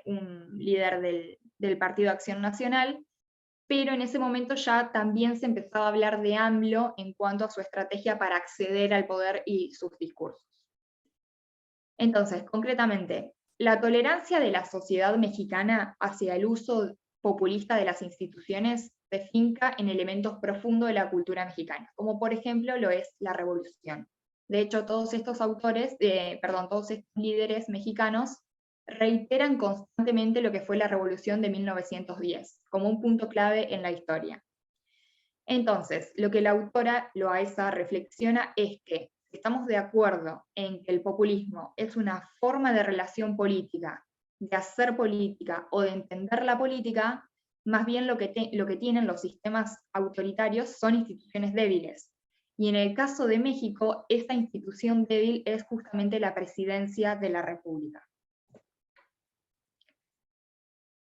un líder del Partido Acción Nacional, pero en ese momento ya también se empezaba a hablar de AMLO en cuanto a su estrategia para acceder al poder y sus discursos. Entonces, concretamente, la tolerancia de la sociedad mexicana hacia el uso populista de las instituciones se finca en elementos profundos de la cultura mexicana, como por ejemplo lo es la revolución. De hecho, todos estos todos estos líderes mexicanos reiteran constantemente lo que fue la revolución de 1910, como un punto clave en la historia. Entonces, lo que la autora Loayza reflexiona es que si estamos de acuerdo en que el populismo es una forma de relación política, de hacer política o de entender la política, más bien lo que tienen los sistemas autoritarios son instituciones débiles. Y en el caso de México, esta institución débil es justamente la presidencia de la República.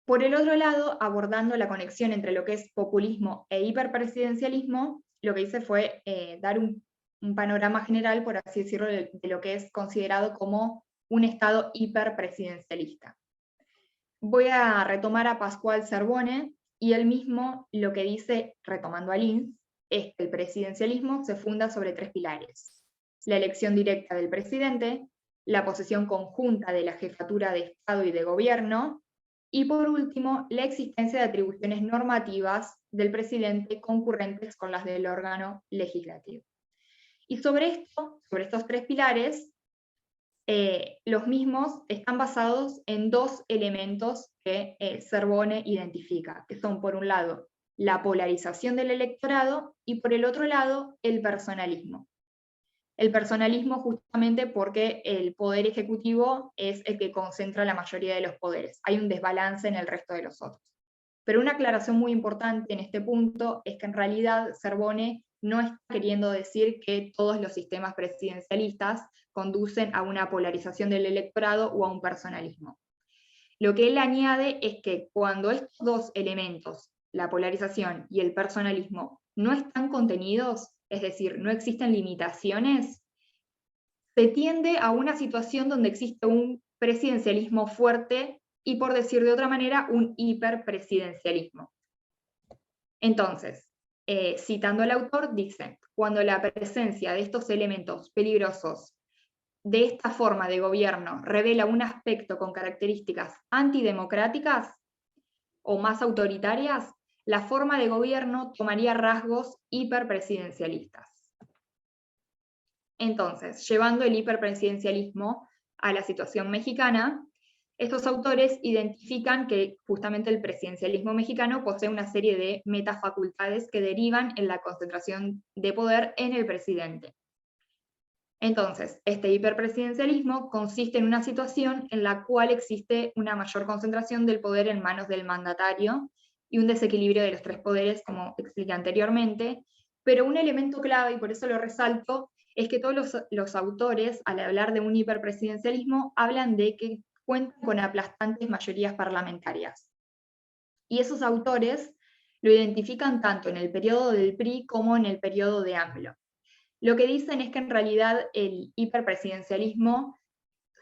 Por el otro lado, abordando la conexión entre lo que es populismo e hiperpresidencialismo, lo que hice fue dar un panorama general, por así decirlo, de lo que es considerado como un Estado hiperpresidencialista. Voy a retomar a Pascual Zerbone, y él mismo lo que dice, retomando a Linz, es que el presidencialismo se funda sobre 3 pilares: la elección directa del presidente, la posesión conjunta de la jefatura de Estado y de gobierno, y por último, la existencia de atribuciones normativas del presidente concurrentes con las del órgano legislativo. Y sobre estos 3 pilares, los mismos están basados en 2 elementos que Zerbone identifica, que son, por un lado, la polarización del electorado y por el otro lado, el personalismo. El personalismo justamente porque el poder ejecutivo es el que concentra la mayoría de los poderes. Hay un desbalance en el resto de los otros. Pero una aclaración muy importante en este punto es que en realidad Zerbone no está queriendo decir que todos los sistemas presidencialistas conducen a una polarización del electorado o a un personalismo. Lo que él añade es que cuando estos 2 elementos, la polarización y el personalismo, no están contenidos, es decir, no existen limitaciones, se tiende a una situación donde existe un presidencialismo fuerte y, por decir de otra manera, un hiperpresidencialismo. Entonces, citando al autor, dice: cuando la presencia de estos elementos peligrosos de esta forma de gobierno revela un aspecto con características antidemocráticas o más autoritarias, la forma de gobierno tomaría rasgos hiperpresidencialistas. Entonces, llevando el hiperpresidencialismo a la situación mexicana, estos autores identifican que justamente el presidencialismo mexicano posee una serie de metafacultades que derivan en la concentración de poder en el presidente. Entonces, este hiperpresidencialismo consiste en una situación en la cual existe una mayor concentración del poder en manos del mandatario y un desequilibrio de los 3 poderes, como expliqué anteriormente, pero un elemento clave, y por eso lo resalto, es que todos los autores, al hablar de un hiperpresidencialismo, hablan de que cuentan con aplastantes mayorías parlamentarias. Y esos autores lo identifican tanto en el periodo del PRI como en el periodo de AMLO. Lo que dicen es que en realidad el hiperpresidencialismo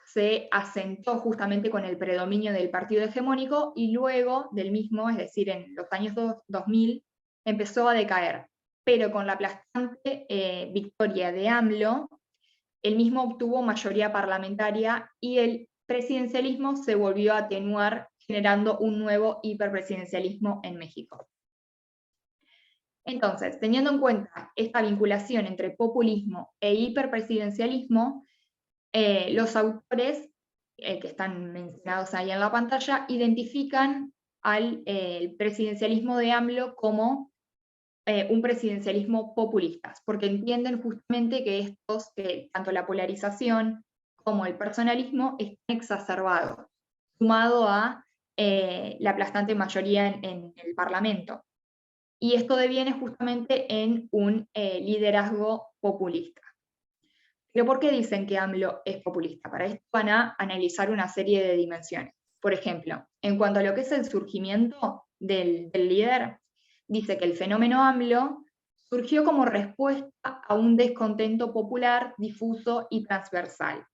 se asentó justamente con el predominio del partido hegemónico y luego del mismo, es decir, en los años 2000, empezó a decaer. Pero con la aplastante victoria de AMLO, el mismo obtuvo mayoría parlamentaria y el presidencialismo se volvió a atenuar, generando un nuevo hiperpresidencialismo en México. Entonces, teniendo en cuenta esta vinculación entre populismo e hiperpresidencialismo, los autores que están mencionados ahí en la pantalla identifican al presidencialismo de AMLO como un presidencialismo populista, porque entienden justamente que tanto la polarización como el personalismo están exacerbados, sumado a la aplastante mayoría en el Parlamento. Y esto deviene justamente en un liderazgo populista. ¿Pero por qué dicen que AMLO es populista? Para esto van a analizar una serie de dimensiones. Por ejemplo, en cuanto a lo que es el surgimiento del líder, dice que el fenómeno AMLO surgió como respuesta a un descontento popular, difuso y transversal.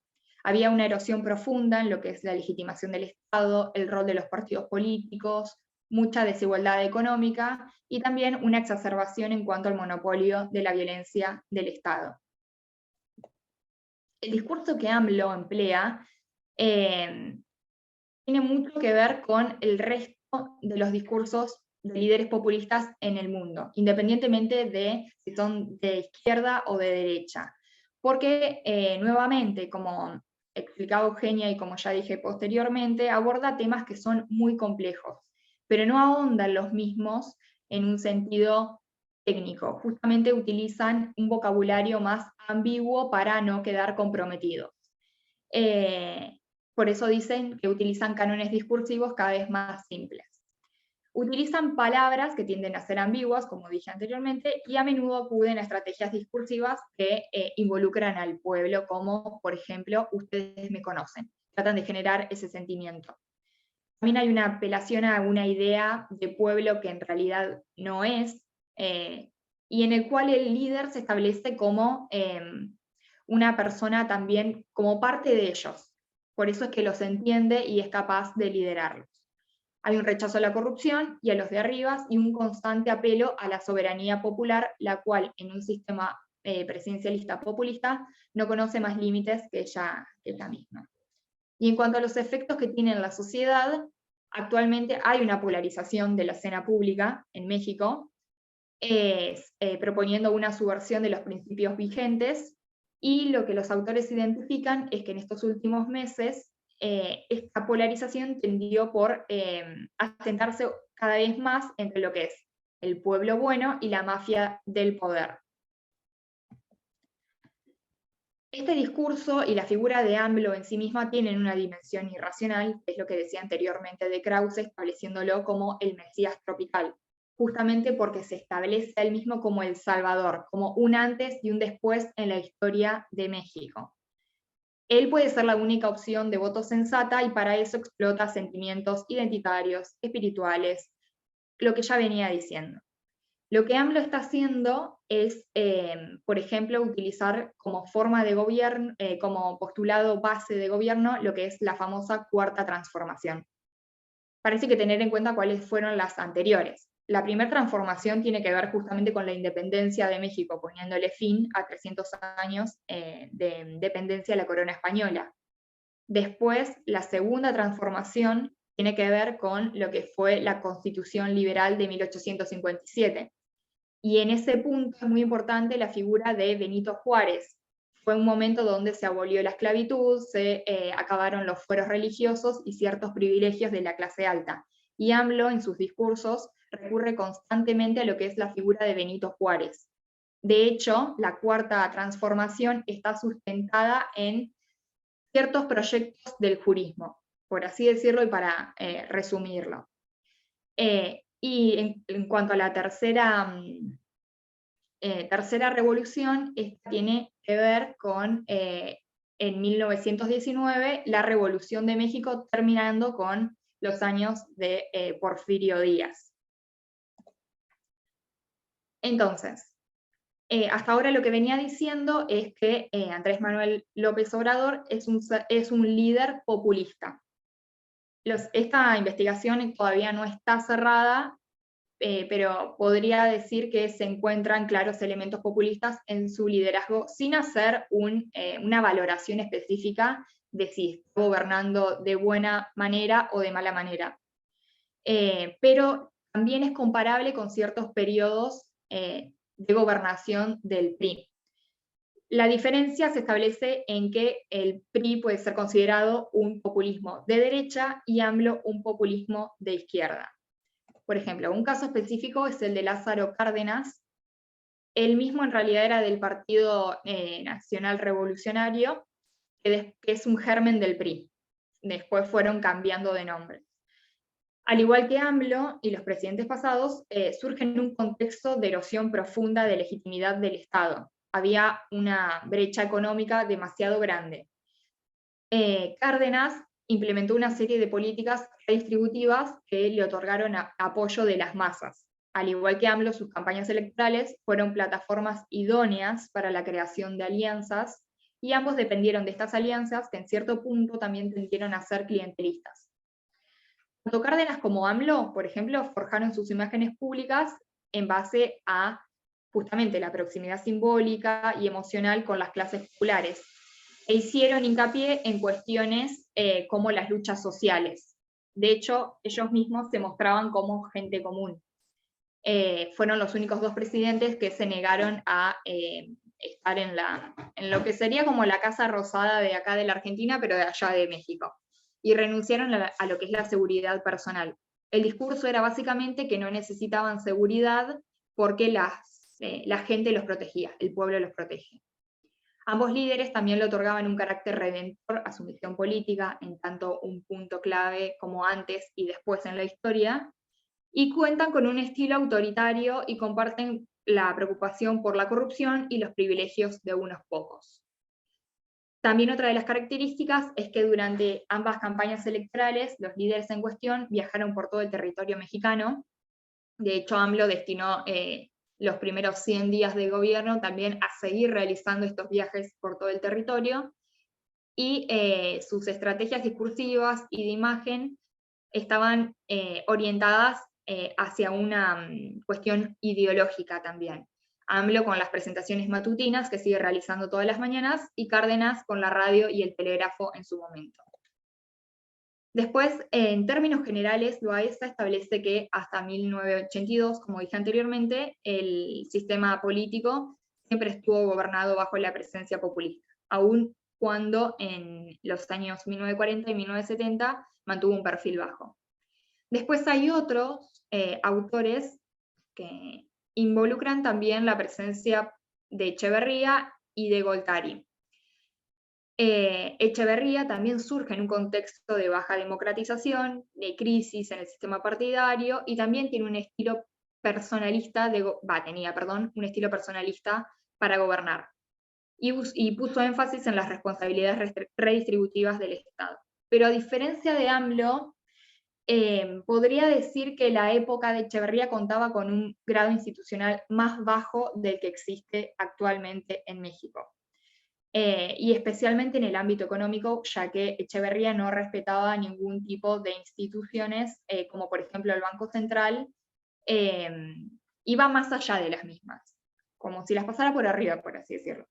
Había una erosión profunda en lo que es la legitimación del Estado, el rol de los partidos políticos, mucha desigualdad económica y también una exacerbación en cuanto al monopolio de la violencia del Estado. El discurso que AMLO emplea tiene mucho que ver con el resto de los discursos líderes populistas en el mundo, independientemente de si son de izquierda o de derecha. Porque, nuevamente, como explicaba Eugenia y como ya dije posteriormente, aborda temas que son muy complejos, pero no ahondan los mismos en un sentido técnico. Justamente utilizan un vocabulario más ambiguo para no quedar comprometidos. Por eso dicen que utilizan cánones discursivos cada vez más simples. Utilizan palabras que tienden a ser ambiguas, como dije anteriormente, y a menudo acuden a estrategias discursivas que involucran al pueblo, como, por ejemplo, ustedes me conocen. Tratan de generar ese sentimiento. También hay una apelación a una idea de pueblo que en realidad no es, y en el cual el líder se establece como una persona también, como parte de ellos. Por eso es que los entiende y es capaz de liderarlos. Hay un rechazo a la corrupción y a los de arriba, y un constante apelo a la soberanía popular, la cual en un sistema presidencialista populista no conoce más límites que ella misma. Y en cuanto a los efectos que tiene en la sociedad, actualmente hay una polarización de la escena pública en México, proponiendo una subversión de los principios vigentes, y lo que los autores identifican es que en estos últimos meses esta polarización tendió por asentarse cada vez más entre lo que es el pueblo bueno y la mafia del poder. Este discurso y la figura de AMLO en sí misma tienen una dimensión irracional, que es lo que decía anteriormente de Krause, estableciéndolo como el Mesías tropical, justamente porque se establece a él mismo como el Salvador, como un antes y un después en la historia de México. Él puede ser la única opción de voto sensata, y para eso explota sentimientos identitarios, espirituales, lo que ya venía diciendo. Lo que AMLO está haciendo es, por ejemplo, utilizar como forma de gobierno, como postulado base de gobierno, lo que es la famosa cuarta transformación. Parece que tener en cuenta cuáles fueron las anteriores. La primera transformación tiene que ver justamente con la independencia de México, poniéndole fin a 300 años de dependencia de la corona española. Después, la segunda transformación tiene que ver con lo que fue la Constitución Liberal de 1857. Y en ese punto es muy importante la figura de Benito Juárez. Fue un momento donde se abolió la esclavitud, se acabaron los fueros religiosos y ciertos privilegios de la clase alta. Y AMLO en sus discursos recurre constantemente a lo que es la figura de Benito Juárez. De hecho, la cuarta transformación está sustentada en ciertos proyectos del jurismo, por así decirlo y para resumirlo. Y en cuanto a la tercera revolución, esta tiene que ver con, en 1919, la Revolución de México, terminando con los años de Porfirio Díaz. Entonces, hasta ahora lo que venía diciendo es que Andrés Manuel López Obrador es un líder populista. Esta investigación todavía no está cerrada, pero podría decir que se encuentran claros elementos populistas en su liderazgo, sin hacer una valoración específica de si está gobernando de buena manera o de mala manera. Pero también es comparable con ciertos periodos de gobernación del PRI. La diferencia se establece en que el PRI puede ser considerado un populismo de derecha y AMLO un populismo de izquierda. Por ejemplo, un caso específico es el de Lázaro Cárdenas. Él mismo en realidad era del Partido Nacional Revolucionario, que es un germen del PRI. Después fueron cambiando de nombre. Al igual que AMLO y los presidentes pasados, surge en un contexto de erosión profunda de legitimidad del Estado. Había una brecha económica demasiado grande. Cárdenas implementó una serie de políticas redistributivas que le otorgaron apoyo de las masas. Al igual que AMLO, sus campañas electorales fueron plataformas idóneas para la creación de alianzas, y ambos dependieron de estas alianzas, que en cierto punto también tendieron a ser clientelistas. Tanto Cárdenas como AMLO, por ejemplo, forjaron sus imágenes públicas en base a justamente la proximidad simbólica y emocional con las clases populares, e hicieron hincapié en cuestiones como las luchas sociales. De hecho, ellos mismos se mostraban como gente común, fueron los únicos dos presidentes que se negaron a estar en lo que sería como la Casa Rosada de acá de la Argentina, pero de allá de México, y renunciaron a lo que es la seguridad personal. El discurso era básicamente que no necesitaban seguridad porque la gente los protegía, el pueblo los protege. Ambos líderes también le otorgaban un carácter redentor a su misión política, en tanto un punto clave como antes y después en la historia, y cuentan con un estilo autoritario y comparten la preocupación por la corrupción y los privilegios de unos pocos. También otra de las características es que durante ambas campañas electorales los líderes en cuestión viajaron por todo el territorio mexicano. De hecho, AMLO destinó los primeros 100 días de gobierno también a seguir realizando estos viajes por todo el territorio, y sus estrategias discursivas y de imagen estaban orientadas hacia una cuestión ideológica también. AMLO con las presentaciones matutinas que sigue realizando todas las mañanas, y Cárdenas con la radio y el telégrafo en su momento. Después, en términos generales, Loaesa establece que hasta 1982, como dije anteriormente, el sistema político siempre estuvo gobernado bajo la presencia populista, aun cuando en los años 1940 y 1970 mantuvo un perfil bajo. Después hay otros autores que involucran también la presencia de Echeverría y de Goltari. Echeverría también surge en un contexto de baja democratización, de crisis en el sistema partidario, y también tiene un estilo personalista, un estilo personalista para gobernar, y puso énfasis en las responsabilidades redistributivas del Estado. Pero a diferencia de AMLO, podría decir que la época de Echeverría contaba con un grado institucional más bajo del que existe actualmente en México. Y especialmente en el ámbito económico, ya que Echeverría no respetaba ningún tipo de instituciones, como por ejemplo el Banco Central, iba más allá de las mismas, como si las pasara por arriba, por así decirlo.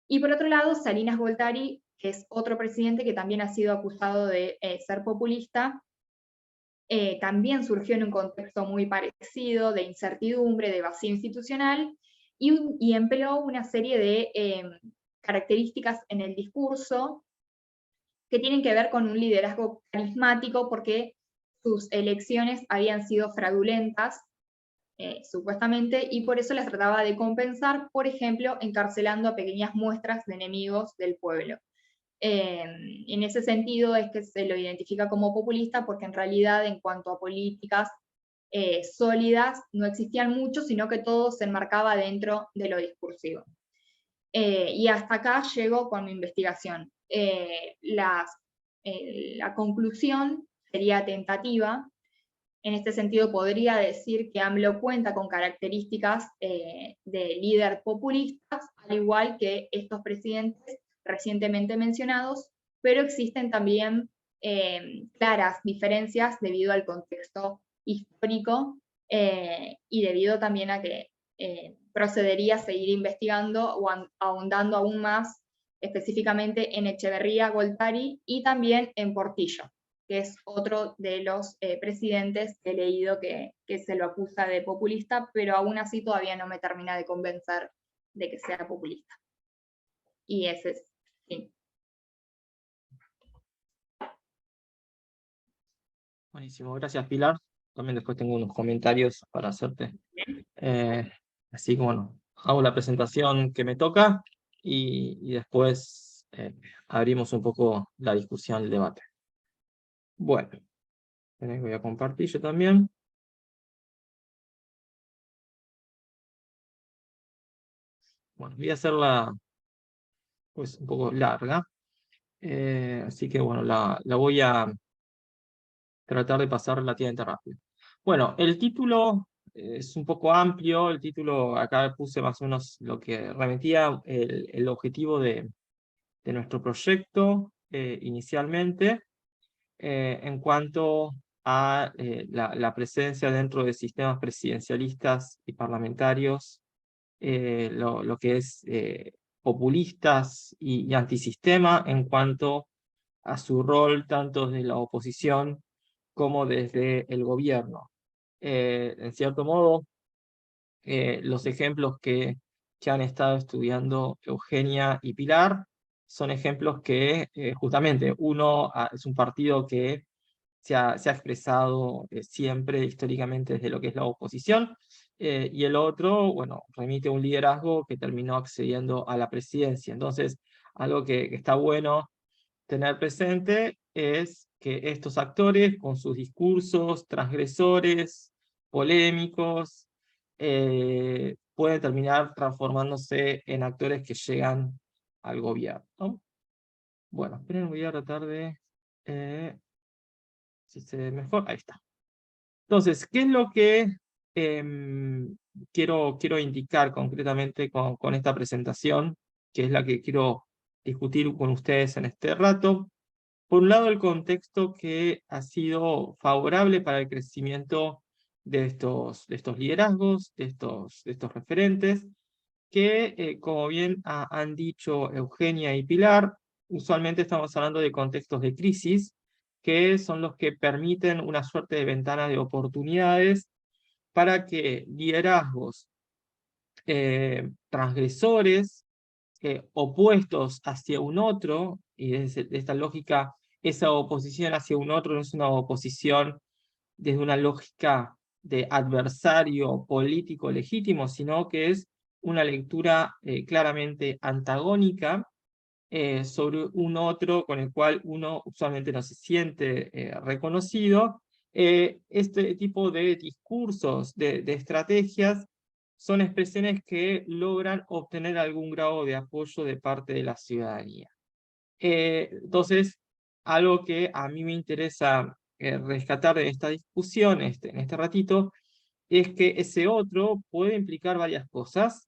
Y por otro lado, Salinas Goltari, que es otro presidente que también ha sido acusado de ser populista, también surgió en un contexto muy parecido, de incertidumbre, de vacío institucional, y empleó una serie de características en el discurso que tienen que ver con un liderazgo carismático, porque sus elecciones habían sido fraudulentas, supuestamente, y por eso las trataba de compensar, por ejemplo, encarcelando a pequeñas muestras de enemigos del pueblo. En ese sentido es que se lo identifica como populista, porque en realidad en cuanto a políticas sólidas no existían mucho, sino que todo se enmarcaba dentro de lo discursivo. Y hasta acá llego con mi investigación. La conclusión sería tentativa. En este sentido podría decir que AMLO cuenta con características de líder populistas, al igual que estos presidentes recientemente mencionados, pero existen también claras diferencias debido al contexto histórico y debido también a que procedería a seguir investigando o ahondando aún más específicamente en Echeverría, Goltari y también en Portillo, que es otro de los presidentes que he leído que se lo acusa de populista, pero aún así todavía no me termina de convencer de que sea populista. Y ese es, sí. Buenísimo, gracias Pilar. También después tengo unos comentarios para hacerte. Así que bueno, hago la presentación que me toca y después abrimos un poco la discusión, el debate. Bueno, voy a compartir yo también. Bueno, voy a hacerla pues un poco larga, así que bueno, la voy a tratar de pasar relativamente rápido. Bueno, el título es un poco amplio, el título acá puse más o menos lo que remetía el objetivo de nuestro proyecto inicialmente, en cuanto a la presencia dentro de sistemas presidencialistas y parlamentarios, lo que es populistas y antisistema, en cuanto a su rol tanto desde la oposición como desde el gobierno. En cierto modo, los ejemplos que han estado estudiando Eugenia y Pilar son ejemplos que justamente uno es un partido que se ha expresado siempre históricamente desde lo que es la oposición, y el otro, bueno, remite a un liderazgo que terminó accediendo a la presidencia. Entonces, algo que está bueno tener presente es que estos actores, con sus discursos transgresores, polémicos, pueden terminar transformándose en actores que llegan al gobierno, ¿no? Bueno, esperen, voy a tratar de... si se ve mejor, ahí está. Entonces, ¿qué es lo que quiero indicar concretamente con esta presentación, que es la que quiero discutir con ustedes en este rato? Por un lado, el contexto que ha sido favorable para el crecimiento de estos liderazgos, de estos referentes, que, como bien han dicho Eugenia y Pilar, usualmente estamos hablando de contextos de crisis, que son los que permiten una suerte de ventana de oportunidades para que liderazgos transgresores, opuestos hacia un otro, y desde esta lógica, esa oposición hacia un otro no es una oposición desde una lógica de adversario político legítimo, sino que es una lectura claramente antagónica sobre un otro con el cual uno usualmente no se siente reconocido. Este tipo de discursos, de estrategias, son expresiones que logran obtener algún grado de apoyo de parte de la ciudadanía. Entonces, algo que a mí me interesa rescatar de esta discusión, en este ratito, es que ese otro puede implicar varias cosas,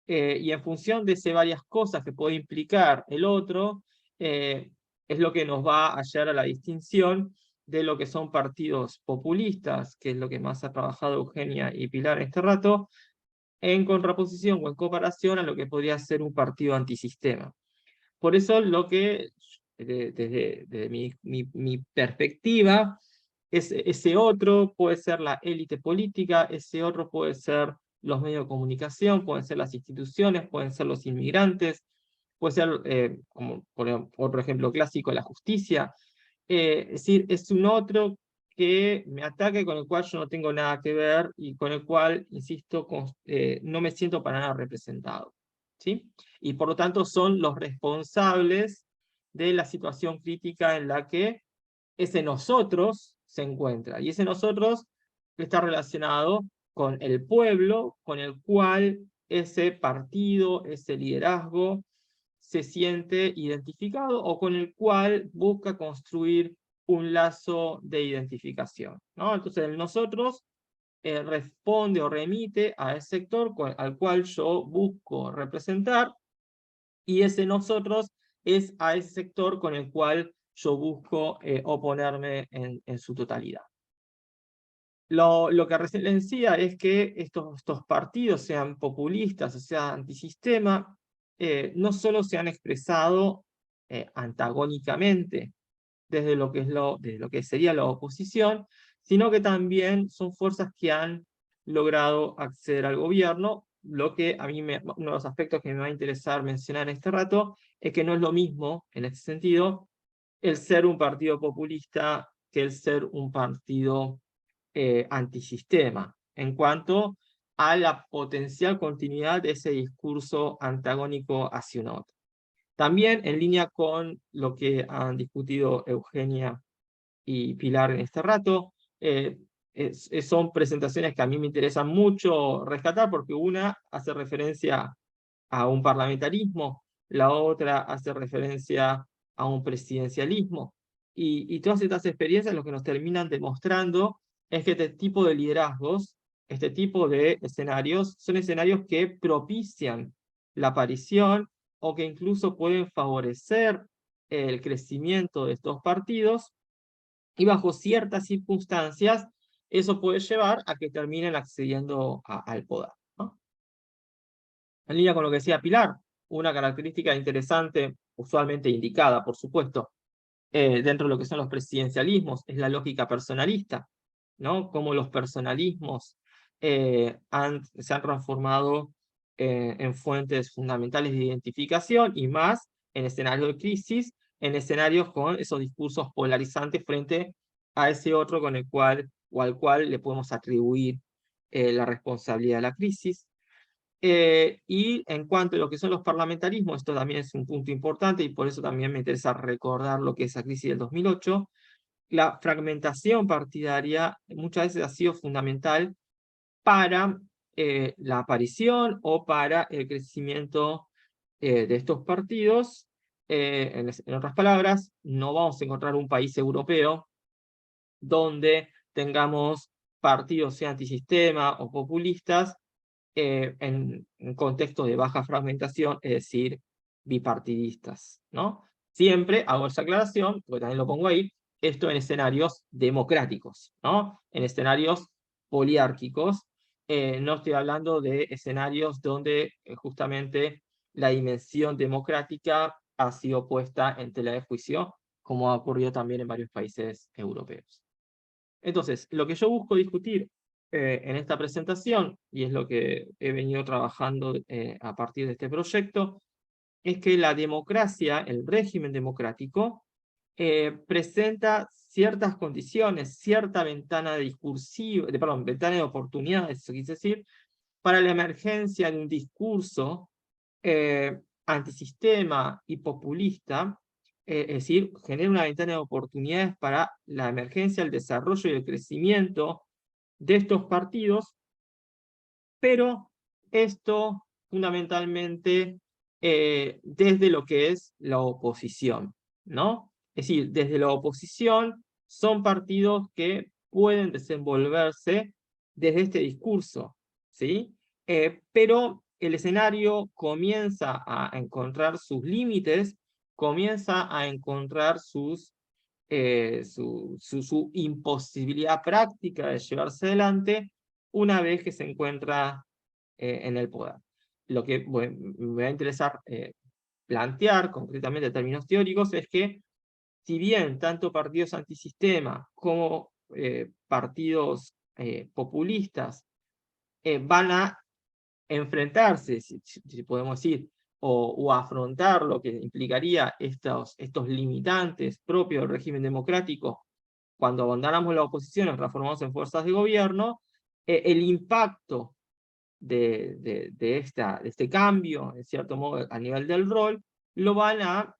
y en función de ese varias cosas que puede implicar el otro, es lo que nos va a llevar a la distinción de lo que son partidos populistas, que es lo que más ha trabajado Eugenia y Pilar en este rato, en contraposición o en comparación a lo que podría ser un partido antisistema. Por eso lo que, desde mi perspectiva, ese otro puede ser la élite política, ese otro puede ser los medios de comunicación, pueden ser las instituciones, pueden ser los inmigrantes, puede ser, como por otro ejemplo clásico, la justicia. Es decir, es un otro que me ataque, con el cual yo no tengo nada que ver y con el cual, insisto, no me siento para nada representado, ¿sí? Y por lo tanto son los responsables de la situación crítica en la que ese nosotros se encuentra. Y ese nosotros está relacionado con el pueblo, con el cual ese partido, ese liderazgo se siente identificado o con el cual busca construir un lazo de identificación, ¿no? Entonces el nosotros responde o remite a ese sector al cual yo busco representar, y ese nosotros es a ese sector con el cual yo busco oponerme en su totalidad. Lo que recién les decía es que estos partidos, sean populistas o sea antisistema, no solo se han expresado antagónicamente desde lo que sería la oposición, sino que también son fuerzas que han logrado acceder al gobierno. Lo que a mí, uno de los aspectos que me va a interesar mencionar en este rato, es que no es lo mismo, en este sentido, el ser un partido populista que el ser un partido antisistema, en cuanto a la potencial continuidad de ese discurso antagónico hacia un otro. También en línea con lo que han discutido Eugenia y Pilar en este rato, son presentaciones que a mí me interesan mucho rescatar, porque una hace referencia a un parlamentarismo, la otra hace referencia a un presidencialismo, y todas estas experiencias lo que nos terminan demostrando es que este tipo de liderazgos, este tipo de escenarios, son escenarios que propician la aparición o que incluso pueden favorecer el crecimiento de estos partidos, y bajo ciertas circunstancias eso puede llevar a que terminen accediendo al poder, ¿no? En línea con lo que decía Pilar, una característica interesante, usualmente indicada, por supuesto, dentro de lo que son los presidencialismos, es la lógica personalista, ¿no? Cómo los personalismos se han transformado en fuentes fundamentales de identificación y más en escenarios de crisis, en escenarios con esos discursos polarizantes frente a ese otro con el cual o al cual le podemos atribuir la responsabilidad de la crisis. Y en cuanto a lo que son los parlamentarismos, esto también es un punto importante y por eso también me interesa recordar lo que es la crisis del 2008, la fragmentación partidaria muchas veces ha sido fundamental para la aparición o para el crecimiento de estos partidos. En otras palabras, no vamos a encontrar un país europeo donde tengamos partidos sea antisistema o populistas en un contexto de baja fragmentación, es decir, bipartidistas, ¿no? Siempre hago esa aclaración, porque también lo pongo ahí, esto en escenarios democráticos, ¿no? En escenarios poliárquicos. No estoy hablando de escenarios donde justamente la dimensión democrática ha sido puesta en tela de juicio, como ha ocurrido también en varios países europeos. Entonces, lo que yo busco discutir en esta presentación, y es lo que he venido trabajando a partir de este proyecto, es que la democracia, el régimen democrático, presenta ciertas condiciones, cierta ventana discursiva, ventana de oportunidades, eso quise decir, para la emergencia de un discurso antisistema y populista, es decir, genera una ventana de oportunidades para la emergencia, el desarrollo y el crecimiento de estos partidos, pero esto fundamentalmente desde lo que es la oposición, ¿no? Es decir, desde la oposición son partidos que pueden desenvolverse desde este discurso, ¿sí? Pero el escenario comienza a encontrar sus límites, comienza a encontrar su imposibilidad práctica de llevarse adelante una vez que se encuentra en el poder. Lo que me va a interesar plantear concretamente en términos teóricos es que si bien tanto partidos antisistema como partidos populistas van a enfrentarse, si podemos decir, o afrontar lo que implicaría estos limitantes propios del régimen democrático, cuando abandonamos la oposición, nos transformamos en fuerzas de gobierno, el impacto de este cambio, en cierto modo, a nivel del rol, lo van a,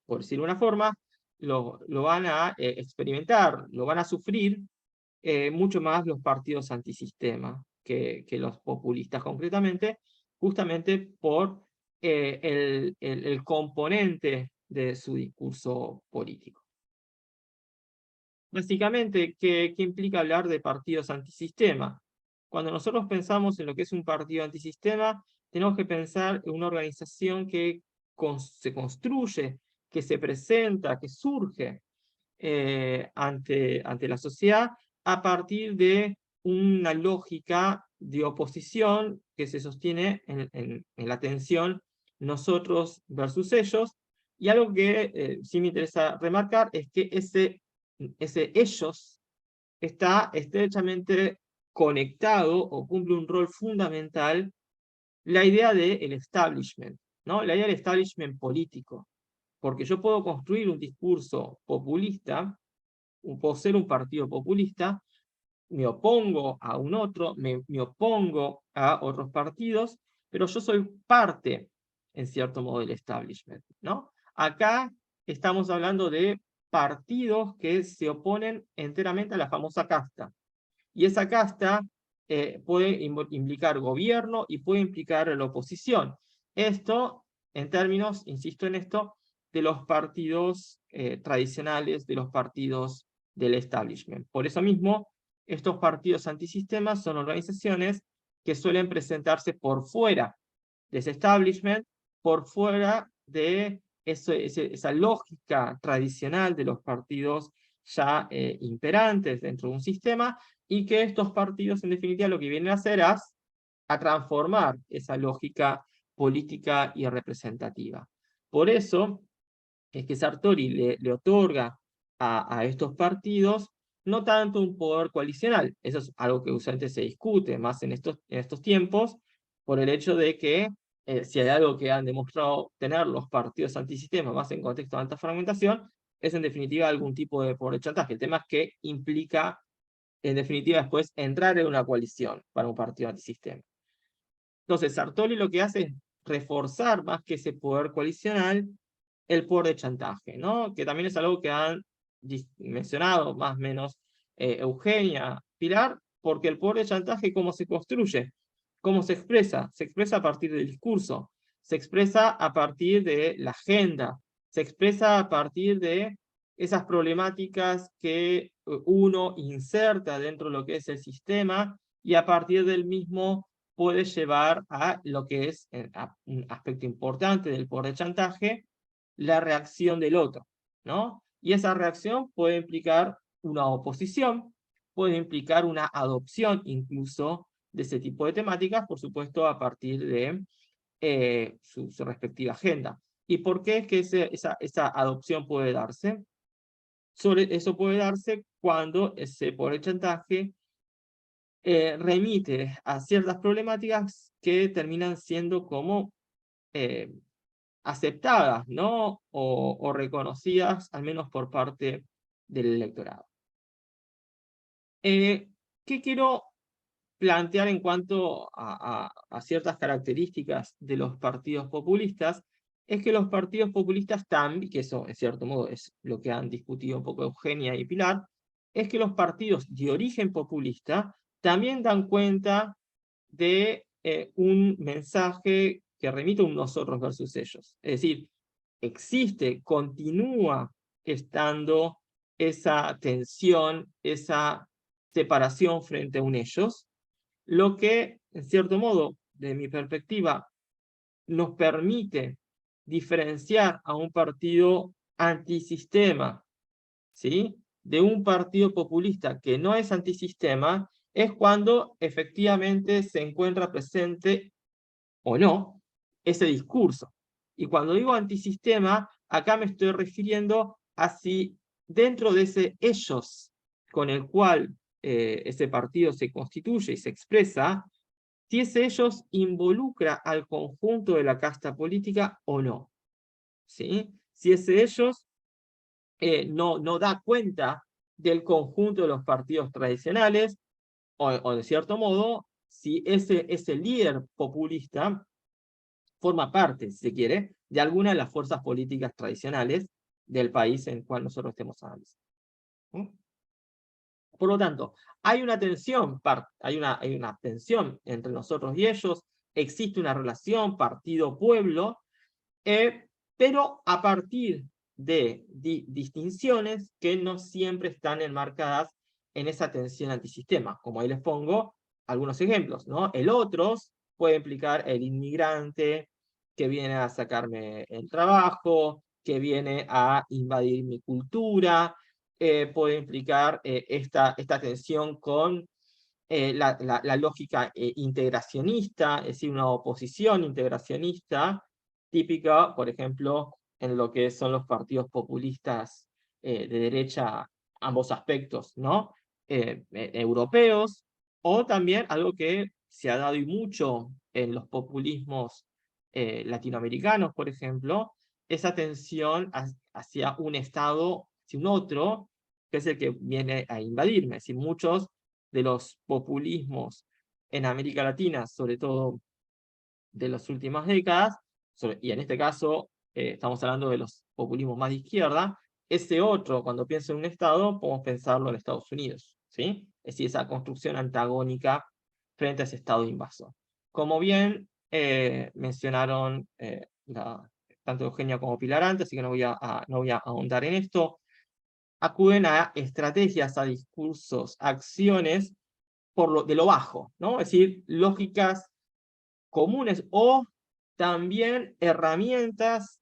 por decirlo de una forma, lo van a experimentar, lo van a sufrir mucho más los partidos antisistema que los populistas concretamente, justamente por el componente de su discurso político. Básicamente, ¿qué implica hablar de partidos antisistema? Cuando nosotros pensamos en lo que es un partido antisistema, tenemos que pensar en una organización que se construye, que se presenta, que surge ante la sociedad a partir de una lógica de oposición que se sostiene en la tensión nosotros versus ellos, y algo que sí me interesa remarcar es que ese ellos está estrechamente conectado o cumple un rol fundamental la idea del establishment, ¿no? La idea del establishment político. Porque yo puedo construir un discurso populista, puedo ser un partido populista, me opongo a un otro, me opongo a otros partidos, pero yo soy parte, en cierto modo, del establishment, ¿no? Acá estamos hablando de partidos que se oponen enteramente a la famosa casta. Y esa casta puede implicar gobierno y puede implicar la oposición. Esto, en términos, insisto en esto, de los partidos tradicionales, de los partidos del establishment. Por eso mismo, estos partidos antisistemas son organizaciones que suelen presentarse por fuera de ese establishment, por fuera de esa lógica tradicional de los partidos ya imperantes dentro de un sistema, y que estos partidos en definitiva lo que vienen a hacer es a transformar esa lógica política y representativa. Por eso es que Sartori le otorga a estos partidos no tanto un poder coalicional. Eso es algo que usualmente se discute más en estos tiempos, por el hecho de que si hay algo que han demostrado tener los partidos antisistema, más en contexto de alta fragmentación, es en definitiva algún tipo de poder de chantaje. El tema es que implica, en definitiva, después entrar en una coalición para un partido antisistema. Entonces, Sartori lo que hace es reforzar más que ese poder coalicional, el poder de chantaje, ¿no? Que también es algo que han mencionado más o menos Eugenia, Pilar, porque el poder de chantaje, ¿cómo se construye? ¿Cómo se expresa? Se expresa a partir del discurso, se expresa a partir de la agenda, se expresa a partir de esas problemáticas que uno inserta dentro de lo que es el sistema, y a partir del mismo puede llevar a lo que es un aspecto importante del poder de chantaje, la reacción del otro, ¿no? Y esa reacción puede implicar una oposición, puede implicar una adopción incluso de ese tipo de temáticas, por supuesto, a partir de su respectiva agenda. ¿Y por qué es que esa adopción puede darse? Eso puede darse cuando ese poder de chantaje remite a ciertas problemáticas que terminan siendo como aceptadas, ¿no? O reconocidas, al menos por parte del electorado. ¿Qué quiero plantear en cuanto a ciertas características de los partidos populistas? Es que los partidos populistas también, que eso en cierto modo es lo que han discutido un poco Eugenia y Pilar, es que los partidos de origen populista también dan cuenta de un mensaje que remite a un nosotros versus ellos. Es decir, continúa estando esa tensión, esa separación frente a un ellos, lo que, en cierto modo, de mi perspectiva, nos permite diferenciar a un partido antisistema, ¿sí?, de un partido populista que no es antisistema, es cuando efectivamente se encuentra presente o no ese discurso. Y cuando digo antisistema, acá me estoy refiriendo a si dentro de ese ellos con el cual ese partido se constituye y se expresa, si ese ellos involucra al conjunto de la casta política o no, ¿sí? Si ese ellos no da cuenta del conjunto de los partidos tradicionales, o de cierto modo, si ese líder populista forma parte, si se quiere, de alguna de las fuerzas políticas tradicionales del país en el cual nosotros estemos analizando. Por lo tanto, hay una tensión entre nosotros y ellos, existe una relación partido-pueblo, pero a partir de distinciones que no siempre están enmarcadas en esa tensión antisistema. Como ahí les pongo algunos ejemplos, ¿no? El otros puede implicar el inmigrante que viene a sacarme el trabajo, que viene a invadir mi cultura, puede implicar esta tensión con la lógica integracionista, es decir, una oposición integracionista, típica, por ejemplo, en lo que son los partidos populistas de derecha, ambos aspectos, ¿no? Europeos, o también algo que se ha dado y mucho en los populismos latinoamericanos, por ejemplo, esa tensión hacia un Estado, hacia un otro, que es el que viene a invadirme. Es decir, muchos de los populismos en América Latina, sobre todo de las últimas décadas, y en este caso estamos hablando de los populismos más de izquierda, ese otro, cuando pienso en un Estado, podemos pensarlo en Estados Unidos, ¿sí? Es decir, esa construcción antagónica frente a ese Estado invasor. Como bien mencionaron tanto Eugenia como Pilar antes, así que no voy a ahondar en esto, acuden a estrategias, a discursos, acciones de lo bajo, ¿no? Es decir, lógicas comunes o también herramientas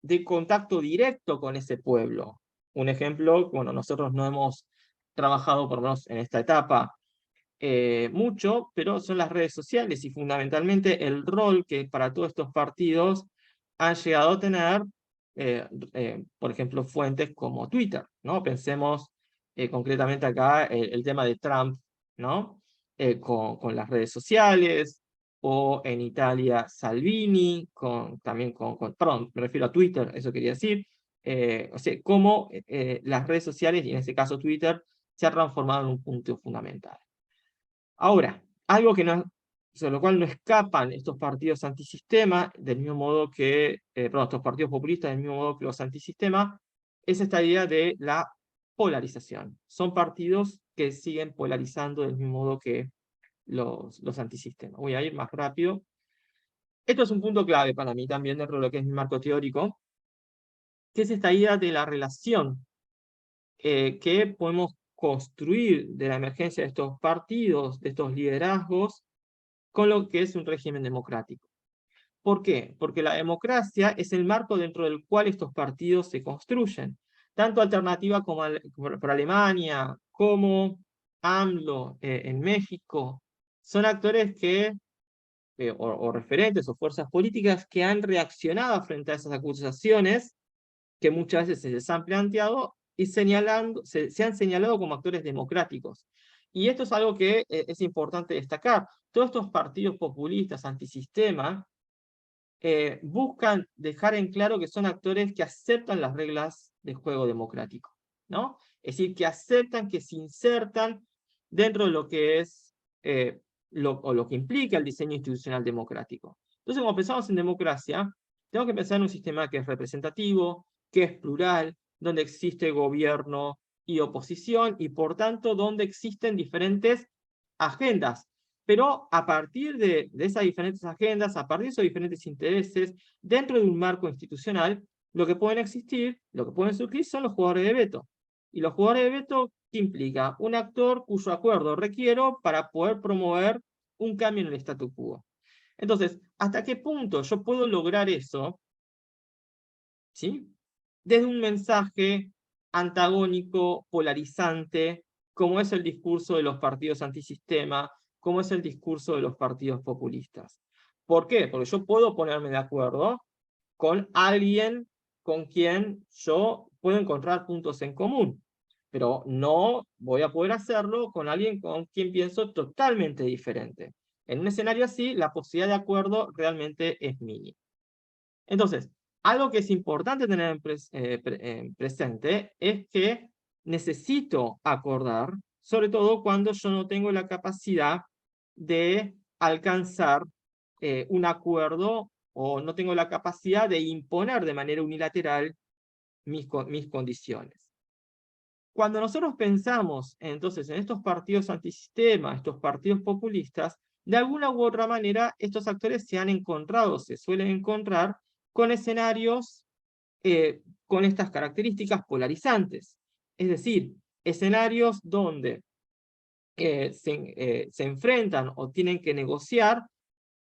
de contacto directo con ese pueblo. Un ejemplo, bueno, nosotros no hemos trabajado, por lo menos en esta etapa, mucho, pero son las redes sociales y fundamentalmente el rol que para todos estos partidos han llegado a tener, por ejemplo, fuentes como Twitter, ¿no? Pensemos concretamente acá el tema de Trump, ¿no? Con las redes sociales, o en Italia Salvini, perdón, me refiero a Twitter, eso quería decir, o sea, cómo las redes sociales, y en este caso Twitter, se ha transformado en un punto fundamental. Ahora, algo sobre lo cual no escapan estos partidos antisistema, del mismo modo que, estos partidos populistas, del mismo modo que los antisistema, es esta idea de la polarización. Son partidos que siguen polarizando del mismo modo que los antisistemas. Voy a ir más rápido. Esto es un punto clave para mí también dentro de lo que es mi marco teórico, que es esta idea de la relación que podemos construir de la emergencia de estos partidos, de estos liderazgos, con lo que es un régimen democrático. ¿Por qué? Porque la democracia es el marco dentro del cual estos partidos se construyen. Tanto Alternativa como por Alemania, como AMLO en México, son actores que, o referentes o fuerzas políticas que han reaccionado frente a esas acusaciones que muchas veces se les han planteado y se han señalado como actores democráticos. Y esto es algo que es importante destacar. Todos estos partidos populistas, antisistema, buscan dejar en claro que son actores que aceptan las reglas del juego democrático, ¿no? Es decir, que aceptan, que se insertan dentro de lo que es, lo que implica el diseño institucional democrático. Entonces, como pensamos en democracia, tenemos que pensar en un sistema que es representativo, que es plural, donde existe gobierno y oposición, y por tanto, donde existen diferentes agendas. Pero a partir de esas diferentes agendas, a partir de esos diferentes intereses, dentro de un marco institucional, lo que pueden surgir son los jugadores de veto. Y los jugadores de veto, ¿qué implica? Un actor cuyo acuerdo requiero para poder promover un cambio en el statu quo. Entonces, ¿hasta qué punto yo puedo lograr eso? ¿Sí? Desde un mensaje antagónico, polarizante, como es el discurso de los partidos antisistema, como es el discurso de los partidos populistas. ¿Por qué? Porque yo puedo ponerme de acuerdo con alguien con quien yo puedo encontrar puntos en común, pero no voy a poder hacerlo con alguien con quien pienso totalmente diferente. En un escenario así, la posibilidad de acuerdo realmente es mínima. Entonces, algo que es importante tener en presente es que necesito acordar, sobre todo cuando yo no tengo la capacidad de alcanzar un acuerdo, o no tengo la capacidad de imponer de manera unilateral mis condiciones. Cuando nosotros pensamos entonces en estos partidos antisistema, estos partidos populistas, de alguna u otra manera estos actores se suelen encontrar con escenarios con estas características polarizantes. Es decir, escenarios donde se enfrentan o tienen que negociar,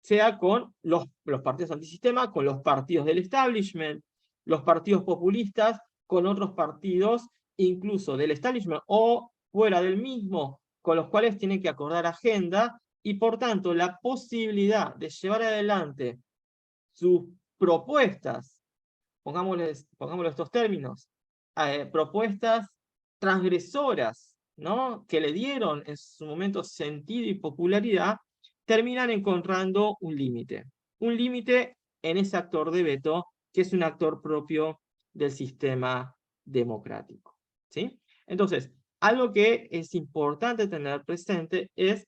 sea con los partidos antisistema, con los partidos del establishment, los partidos populistas, con otros partidos, incluso del establishment o fuera del mismo, con los cuales tienen que acordar agenda, y por tanto la posibilidad de llevar adelante sus propuestas, pongámoslo estos términos, propuestas transgresoras, ¿no? Que le dieron en su momento sentido y popularidad, terminan encontrando un límite. Un límite en ese actor de veto, que es un actor propio del sistema democrático, ¿sí? Entonces, algo que es importante tener presente es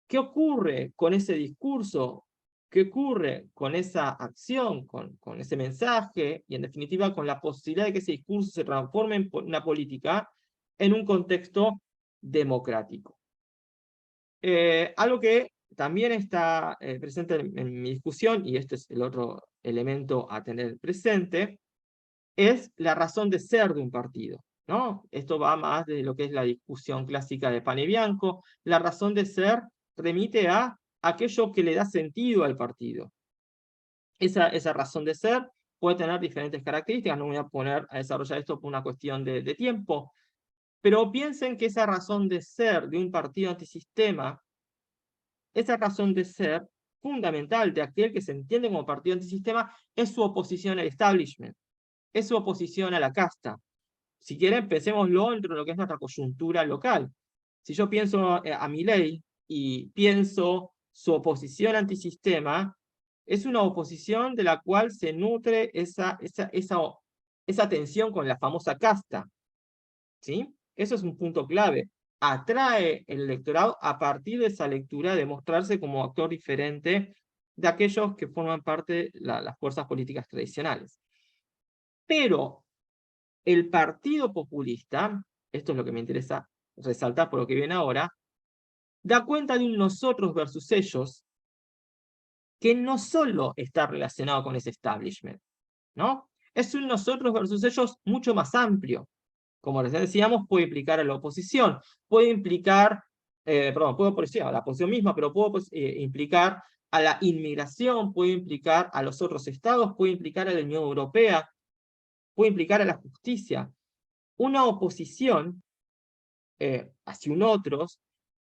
qué ocurre con ese discurso, qué ocurre con esa acción, con ese mensaje, y en definitiva con la posibilidad de que ese discurso se transforme en una política en un contexto democrático. Algo que también está presente en mi discusión, y este es el otro elemento a tener presente, es la razón de ser de un partido, ¿no? Esto va más de lo que es la discusión clásica de Pane Bianco. La razón de ser remite a aquello que le da sentido al partido. Esa razón de ser puede tener diferentes características, no me voy a poner a desarrollar esto por una cuestión de tiempo, pero piensen que esa razón de ser de un partido antisistema, esa razón de ser fundamental de aquel que se entiende como partido antisistema, es su oposición al establishment, es su oposición a la casta, Si quieren, pensémoslo dentro de lo que es nuestra coyuntura local. Si yo pienso a Milei y pienso su oposición antisistema, es una oposición de la cual se nutre esa tensión con la famosa casta, ¿sí? Eso es un punto clave. Atrae el electorado a partir de esa lectura de mostrarse como actor diferente de aquellos que forman parte de las fuerzas políticas tradicionales. Pero el partido populista, esto es lo que me interesa resaltar por lo que viene ahora, da cuenta de un nosotros versus ellos que no solo está relacionado con ese establishment, ¿no? Es un nosotros versus ellos mucho más amplio. Como recién decíamos, puede implicar a la oposición, puede implicar, puede a la oposición misma, pero puede implicar a la inmigración, puede implicar a los otros estados, puede implicar a la Unión Europea, puede implicar a la justicia. Una oposición hacia un otros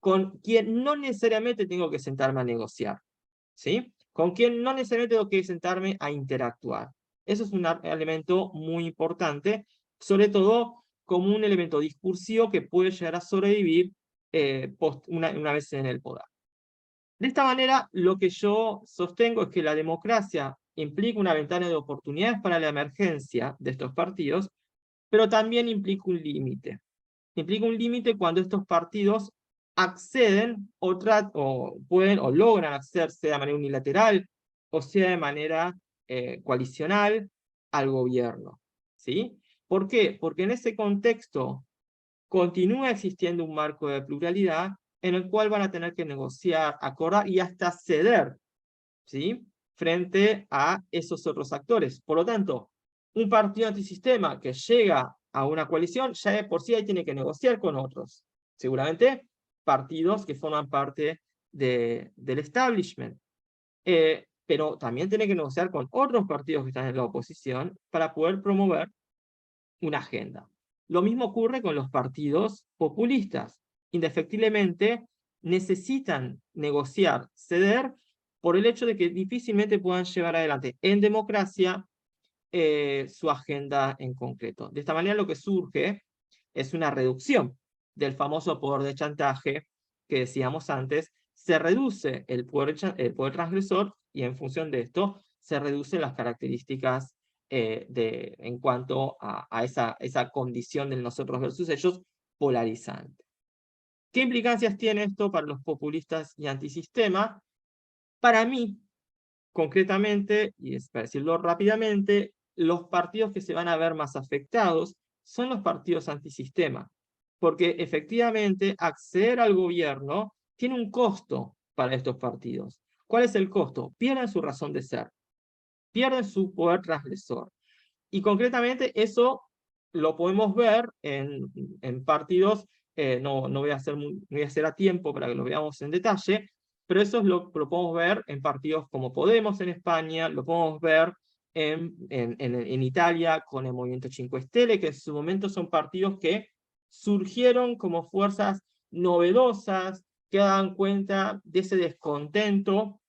con quien no necesariamente tengo que sentarme a negociar, ¿sí? Con quien no necesariamente tengo que sentarme a interactuar. Eso es un elemento muy importante, sobre todo como un elemento discursivo que puede llegar a sobrevivir una vez en el poder. De esta manera, lo que yo sostengo es que la democracia implica una ventana de oportunidades para la emergencia de estos partidos, pero también implica un límite. Implica un límite cuando estos partidos acceden o pueden o logran acceder, sea de manera unilateral o sea de manera coalicional, al gobierno, ¿sí? ¿Por qué? Porque en ese contexto continúa existiendo un marco de pluralidad en el cual van a tener que negociar, acordar y hasta ceder, ¿sí? Frente a esos otros actores. Por lo tanto, un partido antisistema que llega a una coalición, ya de por sí ahí tiene que negociar con otros. Seguramente partidos que forman parte del establishment. Pero también tiene que negociar con otros partidos que están en la oposición para poder promover una agenda. Lo mismo ocurre con los partidos populistas. Indefectiblemente necesitan negociar, ceder, por el hecho de que difícilmente puedan llevar adelante en democracia su agenda en concreto. De esta manera lo que surge es una reducción del famoso poder de chantaje que decíamos antes, se reduce el poder transgresor y en función de esto se reducen las características en cuanto a esa condición del nosotros versus ellos polarizante. ¿Qué implicancias tiene esto para los populistas y antisistema? Para mí, concretamente, y para decirlo rápidamente, los partidos que se van a ver más afectados son los partidos antisistema, porque efectivamente acceder al gobierno tiene un costo para estos partidos. ¿Cuál es el costo? Pierden su razón de ser, pierden su poder transgresor. Y concretamente eso lo podemos ver en partidos, no voy a hacer a tiempo para que lo veamos en detalle, pero eso es lo podemos ver en partidos como Podemos en España, lo podemos ver en Italia con el Movimiento 5 Stelle, que en su momento son partidos que surgieron como fuerzas novedosas, que dan cuenta de ese descontento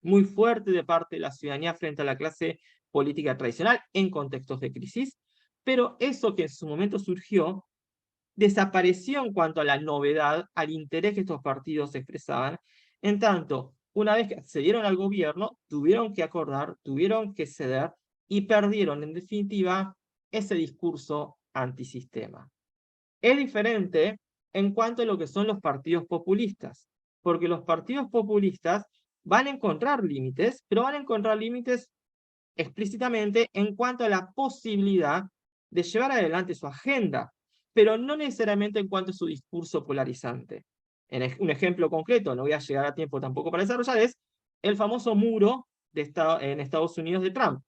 muy fuerte de parte de la ciudadanía frente a la clase política tradicional en contextos de crisis, pero eso que en su momento surgió desapareció en cuanto a la novedad, al interés que estos partidos expresaban, en tanto, una vez que accedieron al gobierno, tuvieron que acordar, tuvieron que ceder y perdieron, en definitiva, ese discurso antisistema. Es diferente en cuanto a lo que son los partidos populistas, porque los partidos populistas van a encontrar límites, pero van a encontrar límites explícitamente en cuanto a la posibilidad de llevar adelante su agenda, pero no necesariamente en cuanto a su discurso polarizante. Un ejemplo concreto, no voy a llegar a tiempo tampoco para desarrollar, es el famoso muro en Estados Unidos de Trump.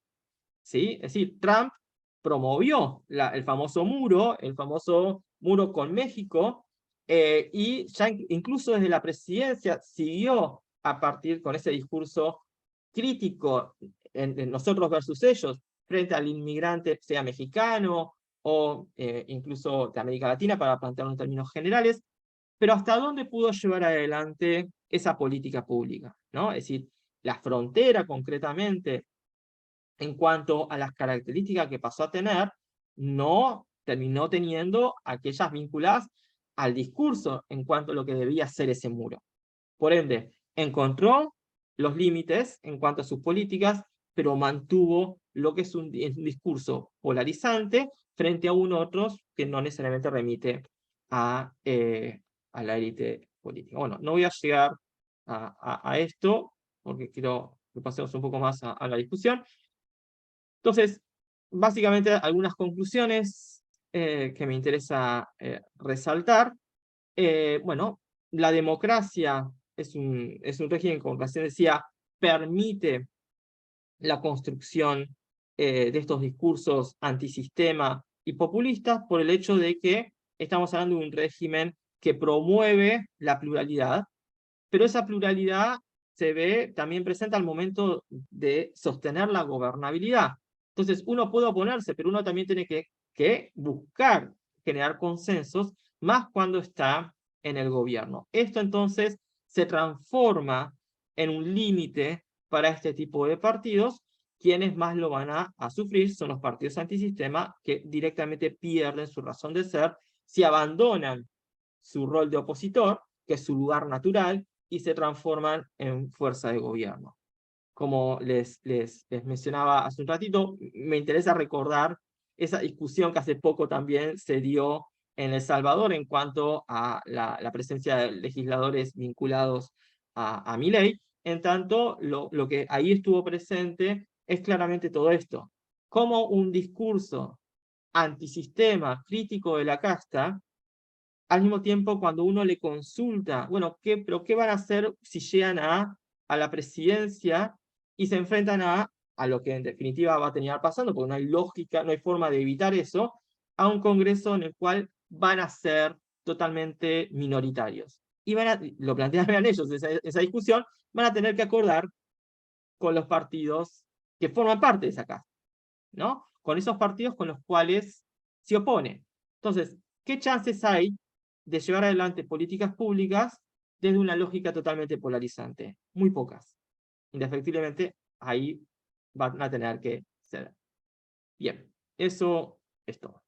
¿Sí? Es decir, Trump promovió el famoso muro con México, y ya incluso desde la presidencia siguió a partir con ese discurso crítico en nosotros versus ellos, frente al inmigrante, sea mexicano o incluso de América Latina, para plantearlo en términos generales, pero ¿hasta dónde pudo llevar adelante esa política pública? ¿No? Es decir, la frontera concretamente, en cuanto a las características que pasó a tener, no terminó teniendo aquellas vinculadas al discurso en cuanto a lo que debía ser ese muro. Por ende, encontró los límites en cuanto a sus políticas, pero mantuvo lo que es un discurso polarizante frente a otros que no necesariamente remite a la élite política. Bueno, no voy a llegar a esto, porque quiero que pasemos un poco más a la discusión. Entonces, básicamente algunas conclusiones que me interesa resaltar. Bueno, la democracia es un régimen, como recién decía, permite la construcción de estos discursos antisistema y populistas por el hecho de que estamos hablando de un régimen que promueve la pluralidad, pero esa pluralidad se ve también presente al momento de sostener la gobernabilidad. Entonces, uno puede oponerse, pero uno también tiene que buscar generar consensos, más cuando está en el gobierno. Esto entonces se transforma en un límite para este tipo de partidos. Quienes más lo van a sufrir son los partidos antisistema, que directamente pierden su razón de ser si abandonan su rol de opositor, que es su lugar natural, y se transforman en fuerza de gobierno. Como les mencionaba hace un ratito, me interesa recordar esa discusión que hace poco también se dio en El Salvador en cuanto a la presencia de legisladores vinculados a Milei. En tanto, lo que ahí estuvo presente es claramente todo esto. Como un discurso antisistema, crítico de la casta, al mismo tiempo cuando uno le consulta, bueno, ¿pero qué van a hacer si llegan a la presidencia y se enfrentan a lo que en definitiva va a terminar pasando, porque no hay lógica, no hay forma de evitar eso, a un Congreso en el cual van a ser totalmente minoritarios? Y lo plantean ellos, esa discusión, van a tener que acordar con los partidos que forman parte de esa casa, ¿no? Con esos partidos con los cuales se opone. Entonces, ¿qué chances hay de llevar adelante políticas públicas desde una lógica totalmente polarizante? Muy pocas. Indefectiblemente, ahí van a tener que ceder. Bien, eso es todo.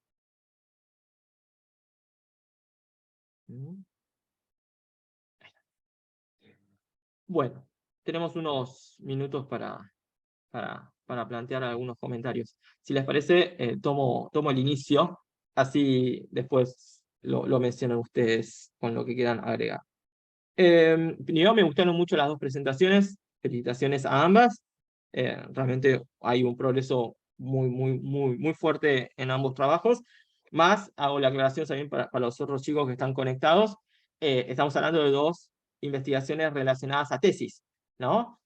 Bueno, tenemos unos minutos para plantear algunos comentarios. Si les parece, tomo el inicio, así después lo mencionan ustedes con lo que quieran agregar. Primero, me gustaron mucho las dos presentaciones, felicitaciones a ambas. Realmente hay un progreso muy fuerte en ambos trabajos. Más, hago la aclaración también para los otros chicos que están conectados. Estamos hablando de dos investigaciones relacionadas a tesis, ¿no?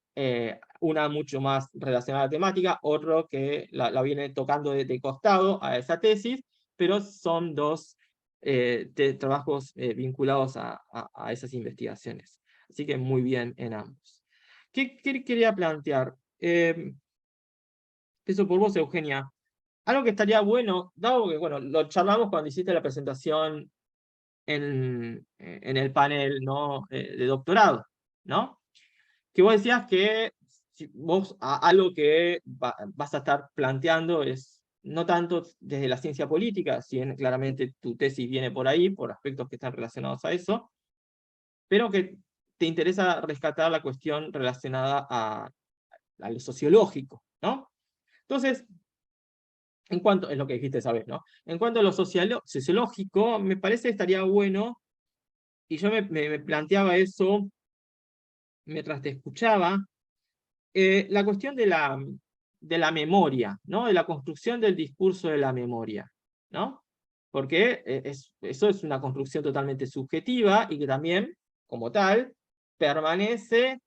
Una mucho más relacionada a la temática, otro que la viene tocando de costado a esa tesis, pero son dos trabajos vinculados a esas investigaciones. Así que muy bien en ambos. ¿Qué quería plantear? Eso por vos, Eugenia. Algo que estaría bueno, dado que, bueno, lo charlamos cuando hiciste la presentación en el panel, ¿no? De doctorado, ¿no? Que vos decías que si vos algo que vas a estar planteando es no tanto desde la ciencia política, si bien claramente tu tesis viene por ahí, por aspectos que están relacionados a eso, pero que te interesa rescatar la cuestión relacionada a lo sociológico, ¿no? Entonces, es lo que dijiste, ¿sabes? ¿No? En cuanto a lo sociológico, me parece que estaría bueno, y yo me planteaba eso mientras te escuchaba, la cuestión de la memoria, ¿no? De la construcción del discurso de la memoria, ¿no? Porque eso es una construcción totalmente subjetiva y que también, como tal, permanece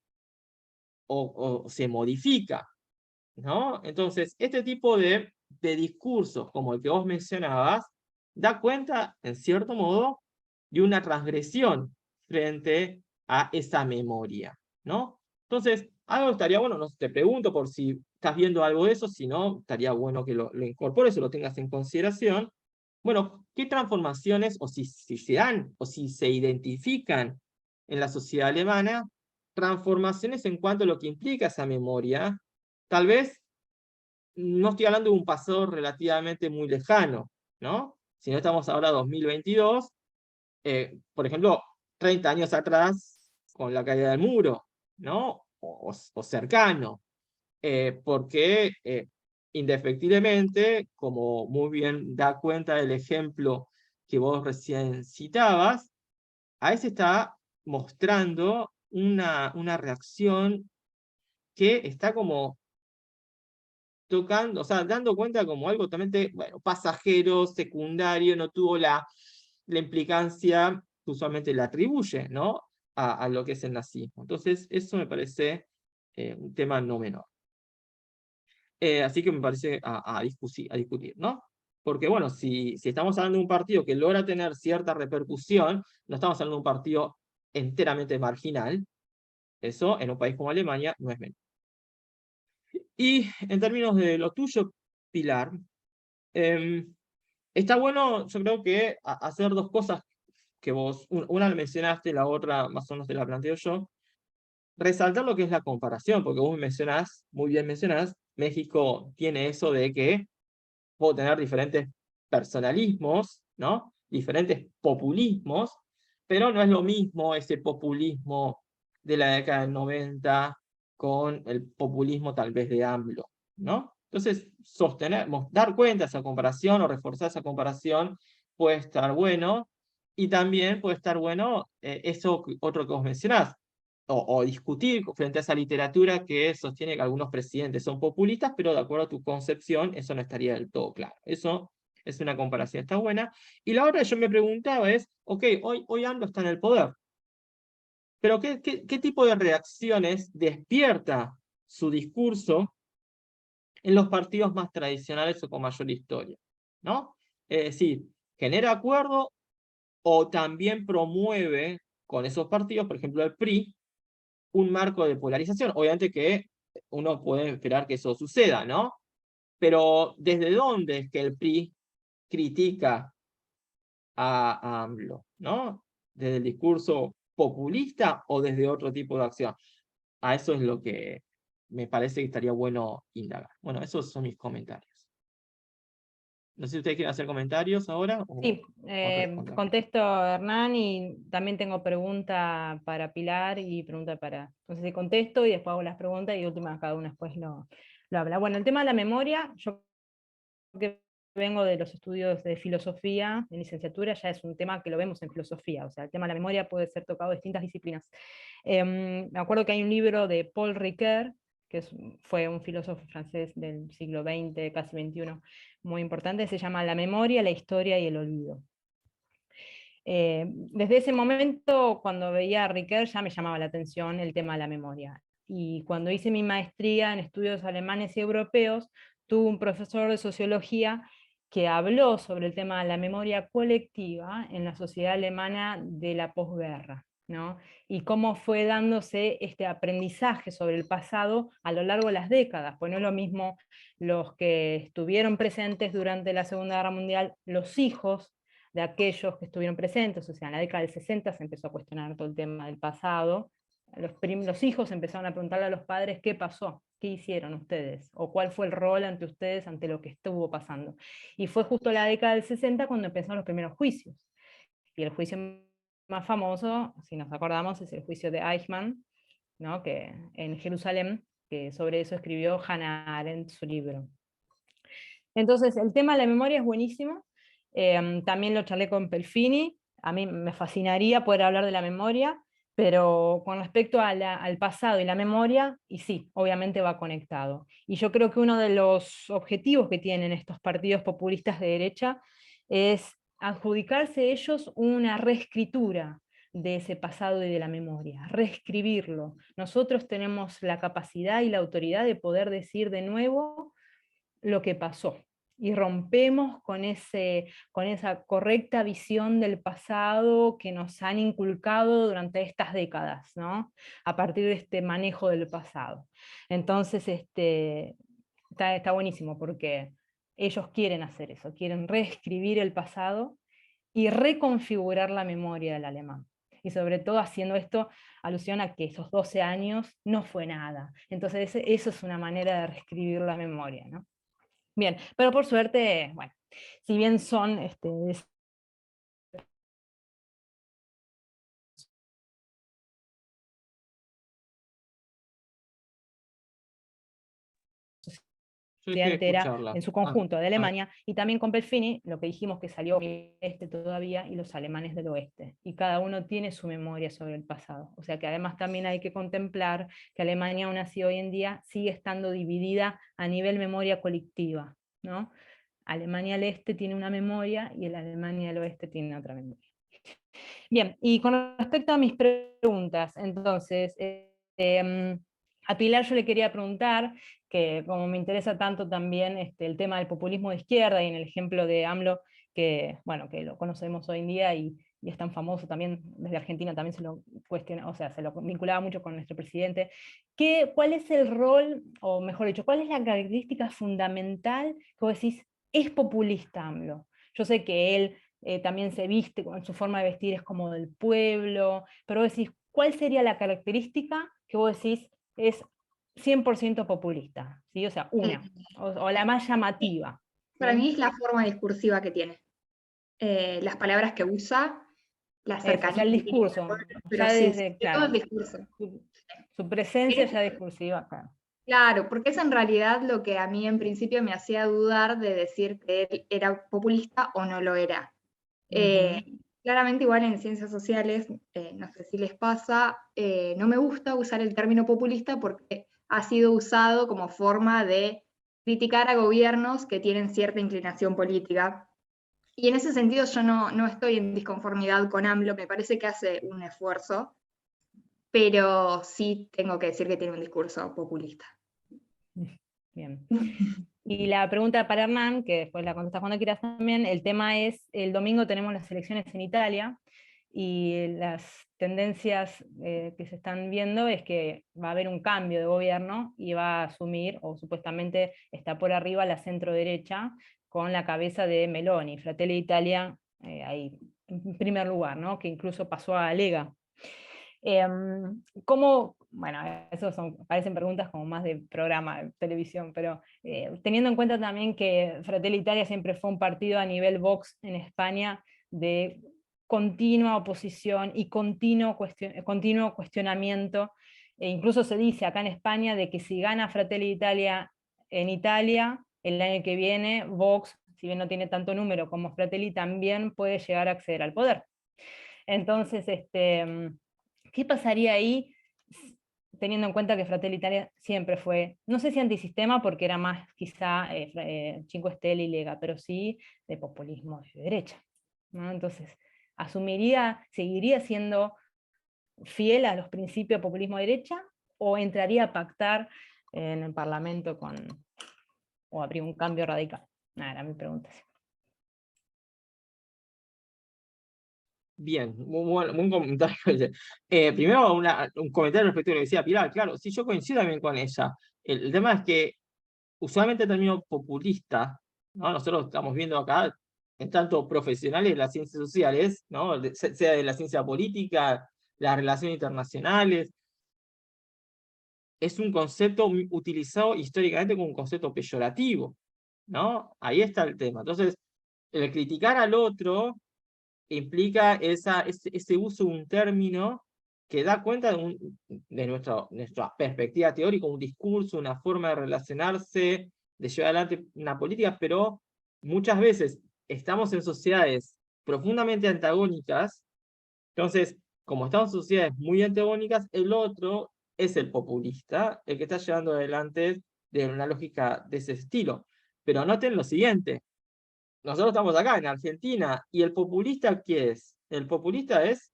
o se modifica, ¿no? Entonces, este tipo de discursos, como el que vos mencionabas, da cuenta, en cierto modo, de una transgresión frente a esa memoria, ¿no? Entonces, algo estaría bueno, no te pregunto por si estás viendo algo de eso, si no, estaría bueno que lo incorpores o lo tengas en consideración. Bueno, ¿qué transformaciones, o si se dan, o si se identifican en la sociedad alemana, transformaciones en cuanto a lo que implica esa memoria? Tal vez no estoy hablando de un pasado relativamente muy lejano, ¿no? Si no estamos ahora 2022, por ejemplo, 30 años atrás, con la caída del muro, ¿no? O cercano, porque indefectiblemente, como muy bien da cuenta del ejemplo que vos recién citabas, ahí se está mostrando una reacción que está como tocando, o sea, dando cuenta como algo totalmente, bueno, pasajero, secundario, no tuvo la implicancia que usualmente le atribuye, ¿no? A lo que es el nazismo. Entonces, eso me parece un tema no menor. Así que me parece a discutir, ¿no? Porque, bueno, si estamos hablando de un partido que logra tener cierta repercusión, no estamos hablando de un partido enteramente marginal. Eso, en un país como Alemania, no es menor. Y en términos de lo tuyo, Pilar, está bueno, yo creo que hacer dos cosas que vos, una la mencionaste, la otra más o menos te la planteo yo. Resaltar lo que es la comparación, porque vos mencionás, muy bien mencionás, México tiene eso de que puedo tener diferentes personalismos, ¿no? Diferentes populismos, pero no es lo mismo ese populismo de la década del 90 con el populismo tal vez de AMLO, ¿no? Entonces, dar cuenta de esa comparación o reforzar esa comparación puede estar bueno, y también puede estar bueno eso otro que vos mencionás, o discutir frente a esa literatura que sostiene que algunos presidentes son populistas, pero de acuerdo a tu concepción, eso no estaría del todo claro. Eso es una comparación, está buena. Y la otra que yo me preguntaba es, ok, hoy AMLO está en el poder, pero ¿qué tipo de reacciones despierta su discurso en los partidos más tradicionales o con mayor historia? ¿No? Es decir, ¿genera acuerdo o también promueve con esos partidos, por ejemplo el PRI, un marco de polarización? Obviamente que uno puede esperar que eso suceda, ¿no? Pero ¿desde dónde es que el PRI critica a AMLO, ¿no? ¿Desde el discurso populista o desde otro tipo de acción? A eso es lo que me parece que estaría bueno indagar. Bueno, esos son mis comentarios. No sé si ustedes quieren hacer comentarios ahora. Sí, contesto a Hernán, y también tengo pregunta para Pilar y pregunta para... Entonces contesto y después hago las preguntas y última cada uno después lo habla. Bueno, el tema de la memoria, yo que vengo de los estudios de filosofía, de licenciatura, ya es un tema que lo vemos en filosofía, o sea, el tema de la memoria puede ser tocado en distintas disciplinas. Me acuerdo que hay un libro de Paul Ricoeur, que fue un filósofo francés del siglo XX, casi XXI, muy importante, se llama La memoria, la historia y el olvido. Desde ese momento, cuando veía a Ricoeur, ya me llamaba la atención el tema de la memoria. Y cuando hice mi maestría en estudios alemanes y europeos, tuve un profesor de sociología que habló sobre el tema de la memoria colectiva en la sociedad alemana de la posguerra, ¿no? Y cómo fue dándose este aprendizaje sobre el pasado a lo largo de las décadas, pues no es lo mismo los que estuvieron presentes durante la Segunda Guerra Mundial, los hijos de aquellos que estuvieron presentes, o sea, en la década del 60 se empezó a cuestionar todo el tema del pasado, los hijos empezaron a preguntarle a los padres qué pasó, qué hicieron ustedes, o cuál fue el rol ante ustedes ante lo que estuvo pasando. Y fue justo la década del 60 cuando empezaron los primeros juicios. Y el juicio más famoso, si nos acordamos, es el juicio de Eichmann, ¿no? Que en Jerusalén, que sobre eso escribió Hannah Arendt su libro. Entonces, el tema de la memoria es buenísimo. También lo charlé con Pelfini. A mí me fascinaría poder hablar de la memoria, pero con respecto al pasado y la memoria, y sí, obviamente va conectado. Y yo creo que uno de los objetivos que tienen estos partidos populistas de derecha es adjudicarse ellos una reescritura de ese pasado y de la memoria, reescribirlo. Nosotros tenemos la capacidad y la autoridad de poder decir de nuevo lo que pasó, y rompemos con esa correcta visión del pasado que nos han inculcado durante estas décadas, ¿no? A partir de este manejo del pasado. Entonces, está buenísimo, porque ellos quieren hacer eso, quieren reescribir el pasado y reconfigurar la memoria del alemán. Y sobre todo haciendo esto alusión a que esos 12 años no fue nada. Entonces eso es una manera de reescribir la memoria, ¿no? Bien, pero por suerte, bueno, si bien son Yo dejé de entera escucharla. en su conjunto de Ah, Alemania, y también con Pelfini, lo que dijimos que salió todavía y los alemanes del oeste, y cada uno tiene su memoria sobre el pasado, o sea que además también hay que contemplar que Alemania aún así hoy en día sigue estando dividida a nivel memoria colectiva, ¿no? Alemania del Este tiene una memoria y la Alemania del Oeste tiene otra memoria. Bien, y con respecto a mis preguntas, entonces, a Pilar yo le quería preguntar, que como me interesa tanto también el tema del populismo de izquierda y en el ejemplo de AMLO, que, bueno, que lo conocemos hoy en día y es tan famoso también, desde Argentina también se lo cuestiona, o sea, se lo vinculaba mucho con nuestro presidente, ¿cuál es el rol, o mejor dicho, cuál es la característica fundamental que vos decís, es populista AMLO? Yo sé que él también se viste, con su forma de vestir es como del pueblo, pero vos decís, ¿cuál sería la característica que vos decís es 100% populista? ¿Sí? O sea, una, o la más llamativa. Para mí es la forma discursiva que tiene. Las palabras que usa, la Eso, o sea, cercanía el que tiene con el discurso, pueblo, pero ya sí, desde, sobre todo el claro, discurso. su presencia ya discursiva, claro. Claro, porque es en realidad lo que a mí en principio me hacía dudar de decir que él era populista o no lo era. Claramente igual en ciencias sociales, no sé si les pasa, no me gusta usar el término populista porque ha sido usado como forma de criticar a gobiernos que tienen cierta inclinación política. Y en ese sentido yo no estoy en disconformidad con AMLO, me parece que hace un esfuerzo, pero sí tengo que decir que tiene un discurso populista. Bien. Y la pregunta para Hernán, que después la contestas cuando quieras también, el tema es, el domingo tenemos las elecciones en Italia, y las tendencias que se están viendo es que va a haber un cambio de gobierno y va a asumir, o supuestamente está por arriba, la centro derecha, con la cabeza de Meloni, Fratelli d'Italia, ahí en primer lugar, ¿no? Que incluso pasó a Lega. ¿Cómo, bueno, eso parecen preguntas como más de programa de televisión, pero teniendo en cuenta también que Fratelli d'Italia siempre fue un partido a nivel Vox en España de continua oposición y continuo cuestionamiento, e incluso se dice acá en España de que si gana Fratelli d'Italia en Italia, el año que viene Vox, si bien no tiene tanto número como Fratelli, también puede llegar a acceder al poder. Entonces, ¿qué pasaría ahí teniendo en cuenta que Fratelli Italia siempre fue, no sé si antisistema, porque era más quizá Cinque Stelle y Lega, pero sí de populismo de derecha, ¿no? Entonces, seguiría siendo fiel a los principios de populismo de derecha, o entraría a pactar en el Parlamento o habría un cambio radical? Nada, era mi pregunta. bien, muy buen comentario. Primero, un comentario respecto a lo que decía Pilar. Claro, sí, yo coincido también con ella. El tema es que usualmente el término populista, ¿no? Nosotros estamos viendo acá, en tanto profesionales de las ciencias sociales, ¿no? Sea de la ciencia política, las relaciones internacionales, es un concepto utilizado históricamente como un concepto peyorativo, ¿no? Ahí está el tema. Entonces, el criticar al otro implica ese uso de un término que da cuenta de nuestra perspectiva teórica, un discurso, una forma de relacionarse, de llevar adelante una política, pero muchas veces estamos en sociedades profundamente antagónicas. Entonces, como estamos en sociedades muy antagónicas, el otro es el populista, el que está llevando adelante de una lógica de ese estilo. Pero noten lo siguiente, nosotros estamos acá en Argentina, y el populista, ¿qué es? El populista es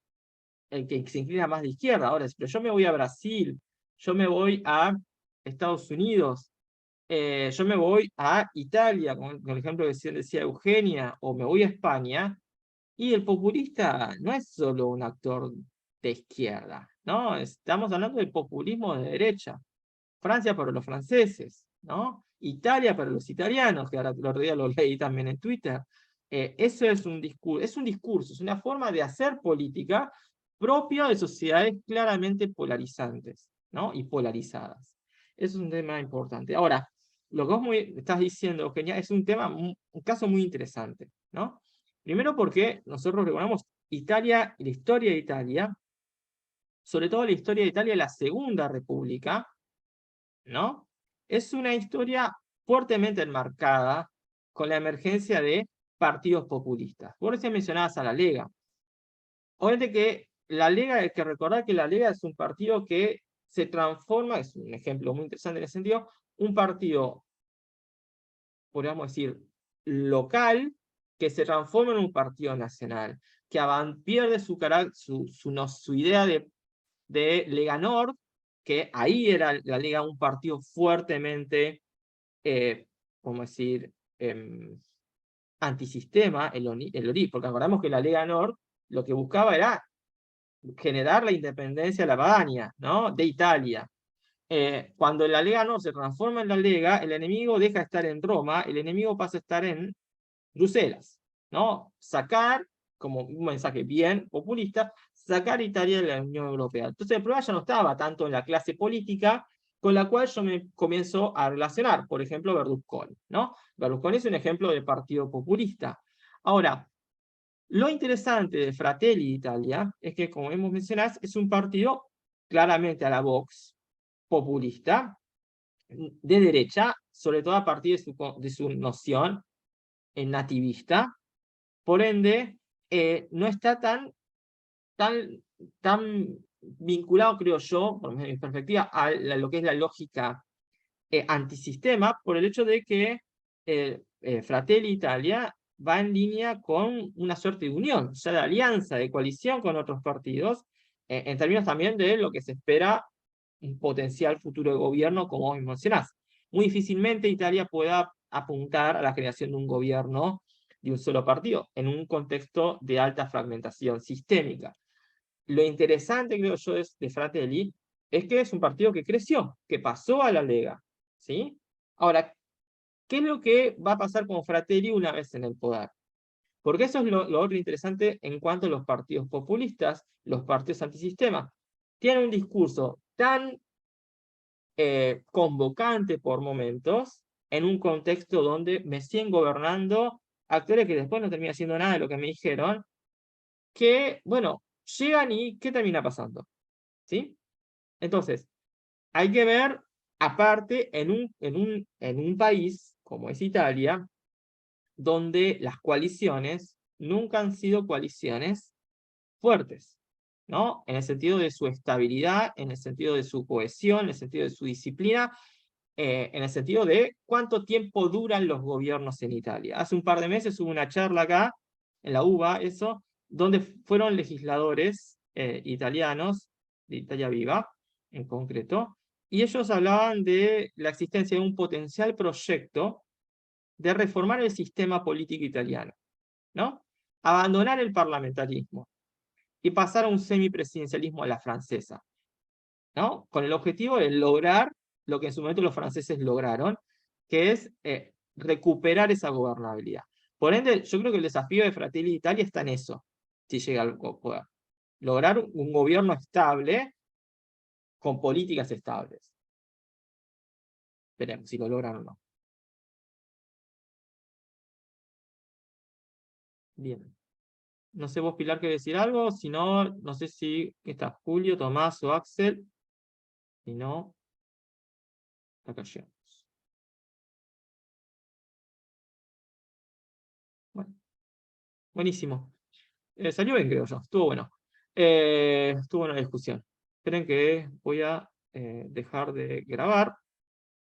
el que se inclina más de izquierda. Ahora, pero yo me voy a Brasil, yo me voy a Estados Unidos, yo me voy a Italia, con el ejemplo que decía Eugenia, o me voy a España, y el populista no es solo un actor de izquierda, ¿no? Estamos hablando del populismo de derecha. Francia para los franceses, ¿no? Italia para los italianos, que ahora el otro día lo leí también en Twitter. Eso es un discurso, es una forma de hacer política propia de sociedades claramente polarizantes, ¿no? Y polarizadas. Eso es un tema importante. Ahora, lo que vos estás diciendo, Eugenia, es un tema, un caso muy interesante, ¿no? Primero porque nosotros recordamos Italia y la historia de Italia, sobre todo la historia de Italia de la Segunda República, ¿no? Es una historia fuertemente enmarcada con la emergencia de partidos populistas. Vos recién mencionabas a la Lega. Obviamente que la Lega, hay que recordar que la Lega es un partido que se transforma, es un ejemplo muy interesante en ese sentido, un partido, podríamos decir, local, que se transforma en un partido nacional, que pierde su idea de Lega Nord, que ahí era la Lega un partido fuertemente, ¿cómo decir?, antisistema, porque acordamos que la Lega Nord lo que buscaba era generar la independencia de la Padania, ¿no?, de Italia. Cuando la Lega Nord se transforma en la Lega, el enemigo deja de estar en Roma, el enemigo pasa a estar en Bruselas, ¿no? Sacar, como un mensaje bien populista, sacar a Italia de la Unión Europea. Entonces el problema ya no estaba tanto en la clase política con la cual yo me comienzo a relacionar, por ejemplo, Berlusconi, ¿no? Berlusconi es un ejemplo de partido populista. Ahora, lo interesante de Fratelli Italia es que, como hemos mencionado, es un partido claramente a la Vox, populista, de derecha, sobre todo a partir de su noción nativista. Por ende, no está tan vinculado, creo yo, por mi perspectiva, a lo que es la lógica antisistema, por el hecho de que Fratelli Italia va en línea con una suerte de unión, o sea, de alianza, de coalición con otros partidos, en términos también de lo que se espera un potencial futuro de gobierno, como vos mencionás. Muy difícilmente Italia pueda apuntar a la creación de un gobierno de un solo partido, en un contexto de alta fragmentación sistémica. Lo interesante, creo yo, de Fratelli, es que es un partido que creció, que pasó a la Lega, ¿sí? Ahora, ¿qué es lo que va a pasar con Fratelli una vez en el poder? Porque eso es lo otro interesante en cuanto a los partidos populistas, los partidos antisistema. Tienen un discurso tan convocante por momentos, en un contexto donde me siguen gobernando actores que después no terminan haciendo nada de lo que me dijeron, que, bueno, llegan y ¿qué termina pasando? ¿Sí? Entonces, hay que ver, aparte, en un país como es Italia, donde las coaliciones nunca han sido coaliciones fuertes, ¿no? En el sentido de su estabilidad, en el sentido de su cohesión, en el sentido de su disciplina, en el sentido de cuánto tiempo duran los gobiernos en Italia. Hace un par de meses hubo una charla acá, en la UBA, eso, donde fueron legisladores italianos, de Italia Viva, en concreto, y ellos hablaban de la existencia de un potencial proyecto de reformar el sistema político italiano, ¿no? Abandonar el parlamentarismo y pasar a un semipresidencialismo a la francesa, ¿no? Con el objetivo de lograr lo que en su momento los franceses lograron, que es recuperar esa gobernabilidad. Por ende, yo creo que el desafío de Fratelli Italia está en eso, si llega al poder. Lograr un gobierno estable con políticas estables. Veremos si lo logran o no. Bien. No sé vos, Pilar, querés decir algo. Si no, no sé si está Julio, Tomás o Axel. Si no, acá llegamos. Bueno, buenísimo. Salió bien, creo yo. Estuvo bueno. Estuvo buena la discusión. Esperen que voy a dejar de grabar.